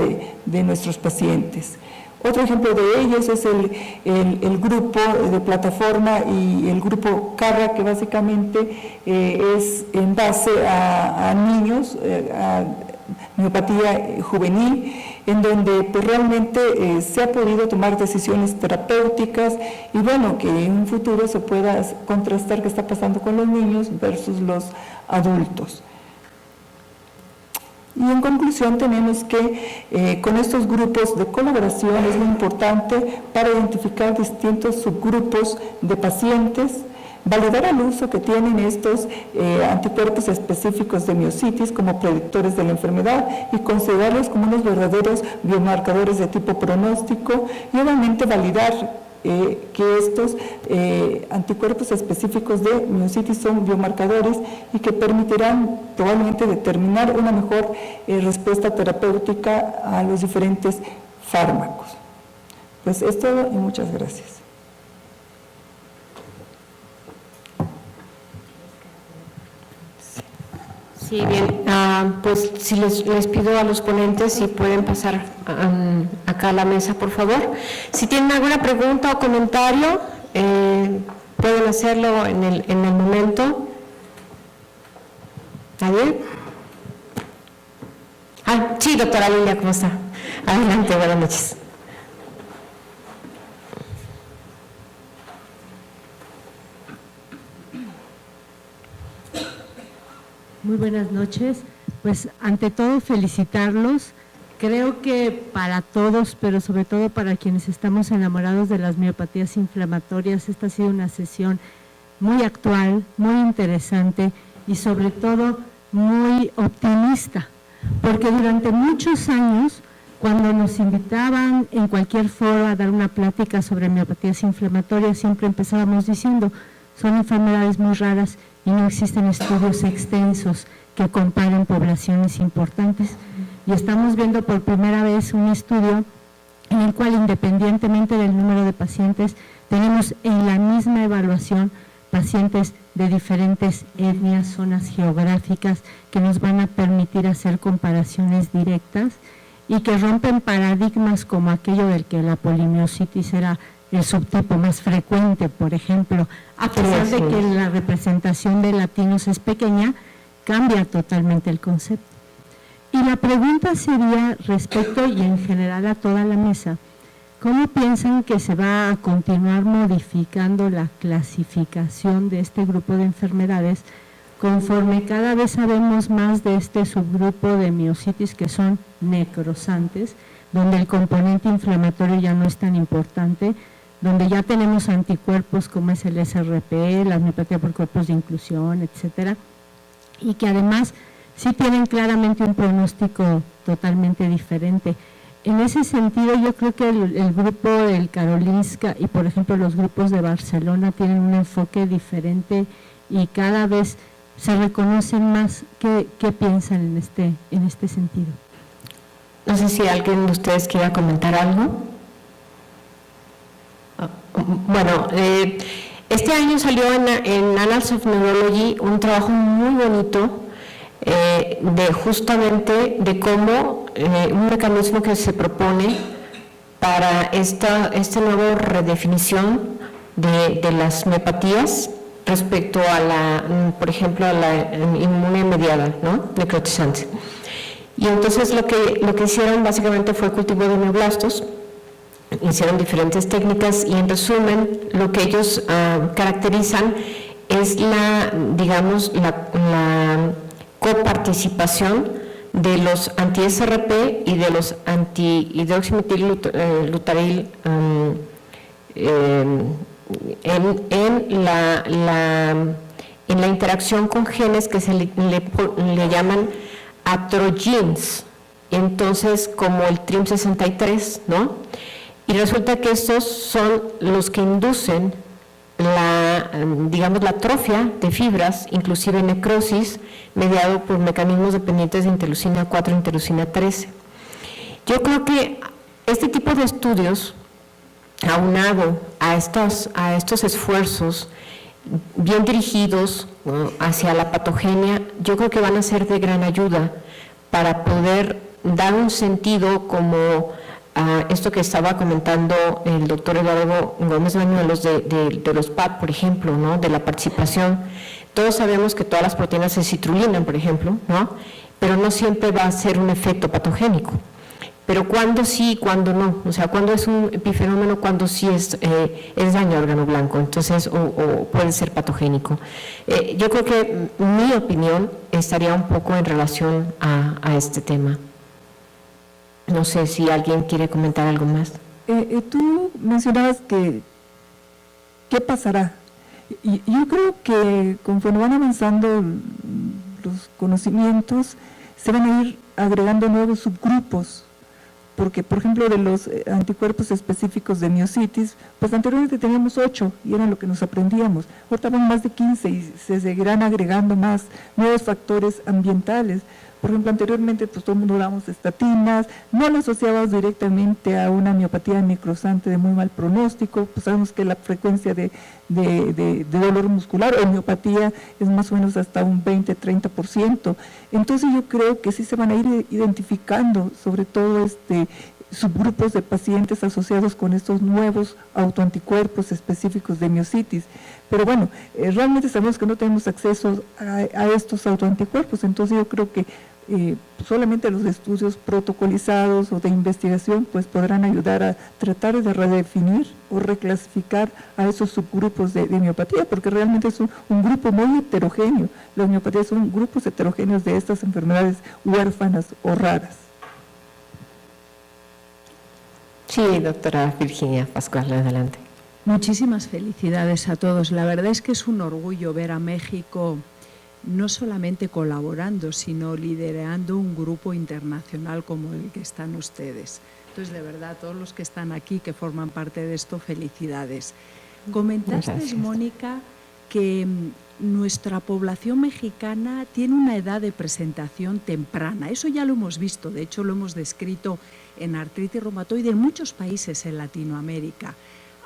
de nuestros pacientes. Otro ejemplo de ellos es el grupo de plataforma y el grupo CARRA, que básicamente es en base a niños, a miopatía juvenil, en donde pues, realmente se ha podido tomar decisiones terapéuticas y bueno, que en un futuro se pueda contrastar qué está pasando con los niños versus los adultos. Y en conclusión tenemos que con estos grupos de colaboración es muy importante para identificar distintos subgrupos de pacientes, validar el uso que tienen estos anticuerpos específicos de miositis como predictores de la enfermedad y considerarlos como unos verdaderos biomarcadores de tipo pronóstico y obviamente validar que estos anticuerpos específicos de miositis son biomarcadores y que permitirán probablemente determinar una mejor respuesta terapéutica a los diferentes fármacos. Pues es todo y muchas gracias. Sí, bien, pues si les pido a los ponentes si pueden pasar acá a la mesa, por favor. Si tienen alguna pregunta o comentario, pueden hacerlo en el momento. ¿Nadie? Sí, doctora Lilia, ¿cómo está? Adelante, buenas noches. Muy buenas noches. Pues ante todo felicitarlos. Creo que para todos, pero sobre todo para quienes estamos enamorados de las miopatías inflamatorias, esta ha sido una sesión muy actual, muy interesante y sobre todo muy optimista, porque durante muchos años, cuando nos invitaban en cualquier foro a dar una plática sobre miopatías inflamatorias, siempre empezábamos diciendo, son enfermedades muy raras y no existen estudios extensos que comparen poblaciones importantes. Y estamos viendo por primera vez un estudio en el cual, independientemente del número de pacientes, tenemos en la misma evaluación pacientes de diferentes etnias, zonas geográficas, que nos van a permitir hacer comparaciones directas y que rompen paradigmas como aquello del que la polimiositis era el subtipo más frecuente, por ejemplo, a pesar de que la representación de latinos es pequeña, cambia totalmente el concepto. Y la pregunta sería respecto y en general a toda la mesa, ¿cómo piensan que se va a continuar modificando la clasificación de este grupo de enfermedades conforme cada vez sabemos más de este subgrupo de miositis que son necrosantes, donde el componente inflamatorio ya no es tan importante, donde ya tenemos anticuerpos como es el SRP, la miopatía por cuerpos de inclusión, etcétera, y que además sí tienen claramente un pronóstico totalmente diferente? En ese sentido, yo creo que el grupo del Karolinska y, por ejemplo, los grupos de Barcelona tienen un enfoque diferente y cada vez se reconocen más. ¿Qué piensan en este sentido? No sé si alguien de ustedes quiera comentar algo. Bueno, este año salió en Annals of Neurology un trabajo muy bonito justamente de cómo un mecanismo que se propone para esta nueva redefinición de las miopatías respecto a por ejemplo, a la inmune mediada, ¿no?, necrotizante. Y entonces lo que hicieron básicamente fue cultivo de neoblastos, hicieron diferentes técnicas y en resumen lo que ellos caracterizan es la coparticipación de los anti-SRP y de los anti-hidroximetilglutaryl en la interacción con genes que se le llaman atrogenes, entonces como el TRIM63, ¿no? Y resulta que estos son los que inducen la atrofia de fibras, inclusive necrosis, mediado por mecanismos dependientes de interleucina 4 e interleucina 13. Yo creo que este tipo de estudios, aunado a estos esfuerzos bien dirigidos hacia la patogenia, yo creo que van a ser de gran ayuda para poder dar un sentido como esto que estaba comentando el doctor Eduardo Gómez Bañuelos de los PAD, por ejemplo, ¿no?, de la participación. Todos sabemos que todas las proteínas se citrulinan, por ejemplo, ¿no?, pero no siempre va a ser un efecto patogénico. Pero cuando sí, cuando no, o sea, cuando es un epifenómeno, cuando sí es daño a órgano blanco, entonces, o puede ser patogénico. Yo creo que mi opinión estaría un poco en relación a este tema. No sé si alguien quiere comentar algo más. Tú mencionabas que ¿qué pasará? Y yo creo que conforme van avanzando los conocimientos, se van a ir agregando nuevos subgrupos, porque por ejemplo de los anticuerpos específicos de miositis, pues anteriormente teníamos 8 y era lo que nos aprendíamos, ahorita van más de 15 y se seguirán agregando más nuevos factores ambientales. Por ejemplo, anteriormente pues todo el mundo dábamos estatinas, no lo asociábamos directamente a una miopatía necrosante de muy mal pronóstico, pues sabemos que la frecuencia de dolor muscular o miopatía es más o menos hasta un 20-30%. Entonces yo creo que sí se van a ir identificando sobre todo subgrupos de pacientes asociados con estos nuevos autoanticuerpos específicos de miositis. Pero bueno, realmente sabemos que no tenemos acceso a estos autoanticuerpos, entonces yo creo que solamente los estudios protocolizados o de investigación pues podrán ayudar a tratar de redefinir o reclasificar a esos subgrupos de miopatía, porque realmente es un grupo muy heterogéneo. Las miopatías son grupos heterogéneos de estas enfermedades huérfanas o raras. Sí, doctora Virginia Pascual, adelante. Muchísimas felicidades a todos. La verdad es que es un orgullo ver a México no solamente colaborando, sino liderando un grupo internacional como el que están ustedes. Entonces, de verdad, todos los que están aquí, que forman parte de esto, felicidades. Comentaste, Mónica, que nuestra población mexicana tiene una edad de presentación temprana. Eso ya lo hemos visto, de hecho lo hemos descrito en artritis reumatoide en muchos países en Latinoamérica.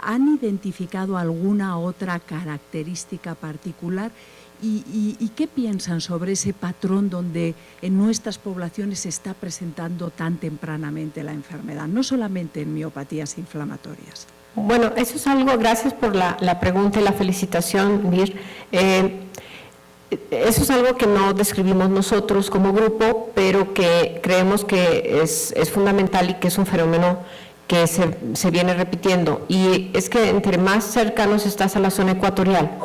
¿Han identificado alguna otra característica particular? ¿Y qué piensan sobre ese patrón donde en nuestras poblaciones se está presentando tan tempranamente la enfermedad, no solamente en miopatías inflamatorias? Bueno, eso es algo, gracias por la pregunta y la felicitación, Mir. Eso es algo que no describimos nosotros como grupo, pero que creemos que es fundamental y que es un fenómeno que se viene repitiendo. Y es que entre más cercanos estás a la zona ecuatorial,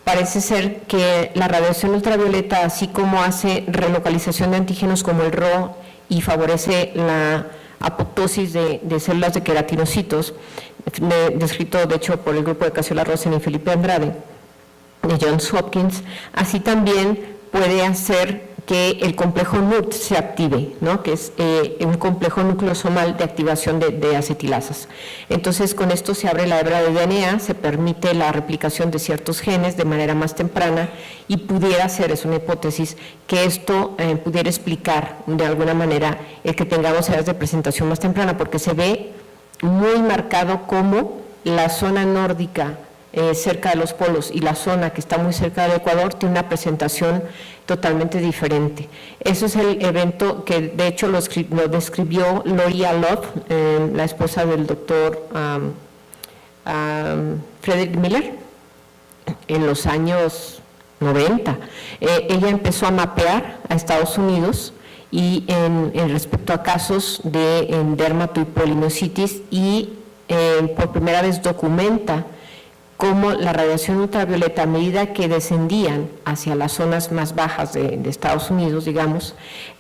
parece ser que la radiación ultravioleta, así como hace relocalización de antígenos como el RO y favorece la apoptosis de células de queratinocitos, descrito de hecho por el grupo de Casiola Rosen y Felipe Andrade, de Johns Hopkins, así también puede hacer que el complejo NUT se active, ¿no? Que es un complejo nucleosomal de activación de acetilasas. Entonces, con esto se abre la hebra de DNA, se permite la replicación de ciertos genes de manera más temprana y pudiera ser, es una hipótesis, que esto pudiera explicar de alguna manera el que tengamos edades de presentación más temprana, porque se ve muy marcado cómo la zona nórdica cerca de los polos y la zona que está muy cerca del Ecuador tiene una presentación totalmente diferente. Eso es el evento que de hecho lo describió Loria Love, la esposa del doctor Frederick Miller, en los años 90. Ella empezó a mapear a Estados Unidos y en respecto a casos de dermatohipolinusitis y por primera vez documenta cómo la radiación ultravioleta, a medida que descendían hacia las zonas más bajas de Estados Unidos, digamos,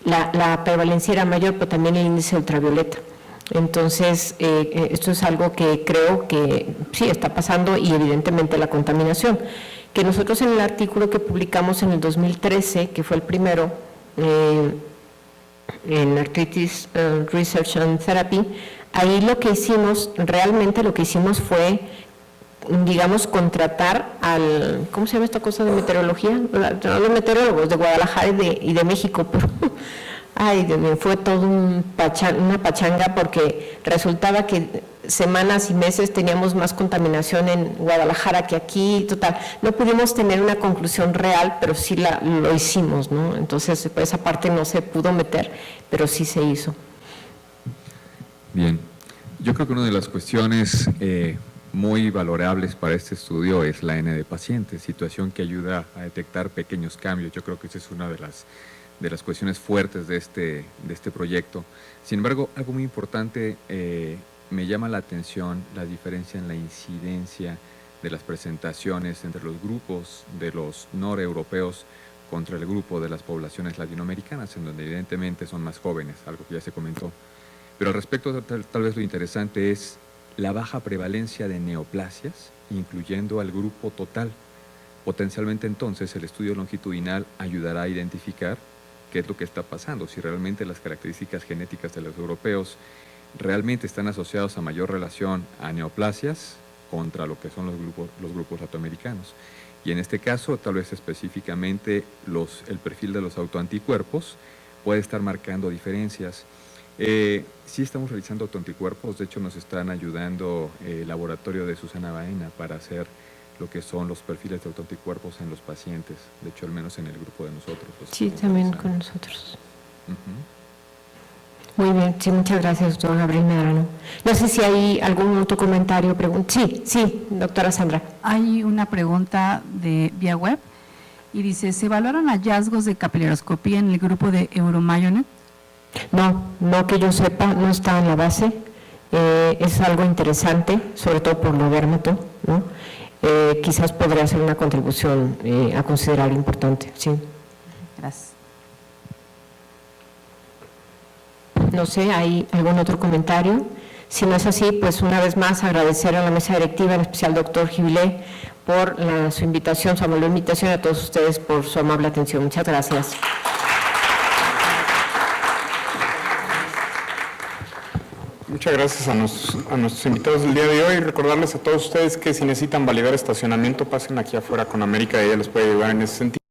la prevalencia era mayor, pero también el índice ultravioleta. Entonces, esto es algo que creo que sí está pasando y evidentemente la contaminación. Que nosotros en el artículo que publicamos en el 2013, que fue el primero, en Arthritis Research and Therapy, ahí realmente lo que hicimos fue, digamos, contratar al, ¿cómo se llama esta cosa de meteorología? No, los meteorólogos de Guadalajara y de México, pero, ay, Dios mío, fue todo una pachanga porque resultaba que semanas y meses teníamos más contaminación en Guadalajara que aquí, total. No pudimos tener una conclusión real, pero sí lo hicimos, ¿no? Entonces, pues, esa parte no se pudo meter, pero sí se hizo. Bien, yo creo que una de las cuestiones muy valorables para este estudio es la N de pacientes, situación que ayuda a detectar pequeños cambios. Yo creo que esa es una de las cuestiones fuertes de este proyecto. Sin embargo, algo muy importante, me llama la atención la diferencia en la incidencia de las presentaciones entre los grupos de los noreuropeos contra el grupo de las poblaciones latinoamericanas, en donde evidentemente son más jóvenes, algo que ya se comentó. Pero al respecto, tal vez lo interesante es la baja prevalencia de neoplasias, incluyendo al grupo total. Potencialmente entonces el estudio longitudinal ayudará a identificar qué es lo que está pasando, si realmente las características genéticas de los europeos realmente están asociados a mayor relación a neoplasias contra lo que son los grupos latinoamericanos. Y en este caso, tal vez específicamente el perfil de los autoanticuerpos puede estar marcando diferencias. Sí estamos realizando autoanticuerpos, de hecho nos están ayudando el laboratorio de Susana Baena para hacer lo que son los perfiles de autoanticuerpos en los pacientes, de hecho al menos en el grupo de nosotros. Sí, también con nosotros. Muy bien, sí, muchas gracias, doctor Gabriel Medrano. No sé si hay algún otro comentario, pregunta. Sí, doctora Sandra. Hay una pregunta de vía web y dice, ¿se evaluaron hallazgos de capilaroscopía en el grupo de Euromayonet? No que yo sepa, no está en la base. Es algo interesante, sobre todo por lo dermato, ¿no? Quizás podría ser una contribución a considerar importante, sí. Gracias. No sé, ¿hay algún otro comentario? Si no es así, pues una vez más agradecer a la mesa directiva, en especial al doctor Gibilé, por su invitación, su amable invitación, a todos ustedes por su amable atención. Muchas gracias. Muchas gracias a nuestros invitados del día de hoy. Recordarles a todos ustedes que si necesitan validar estacionamiento, pasen aquí afuera con América y ella les puede ayudar en ese sentido.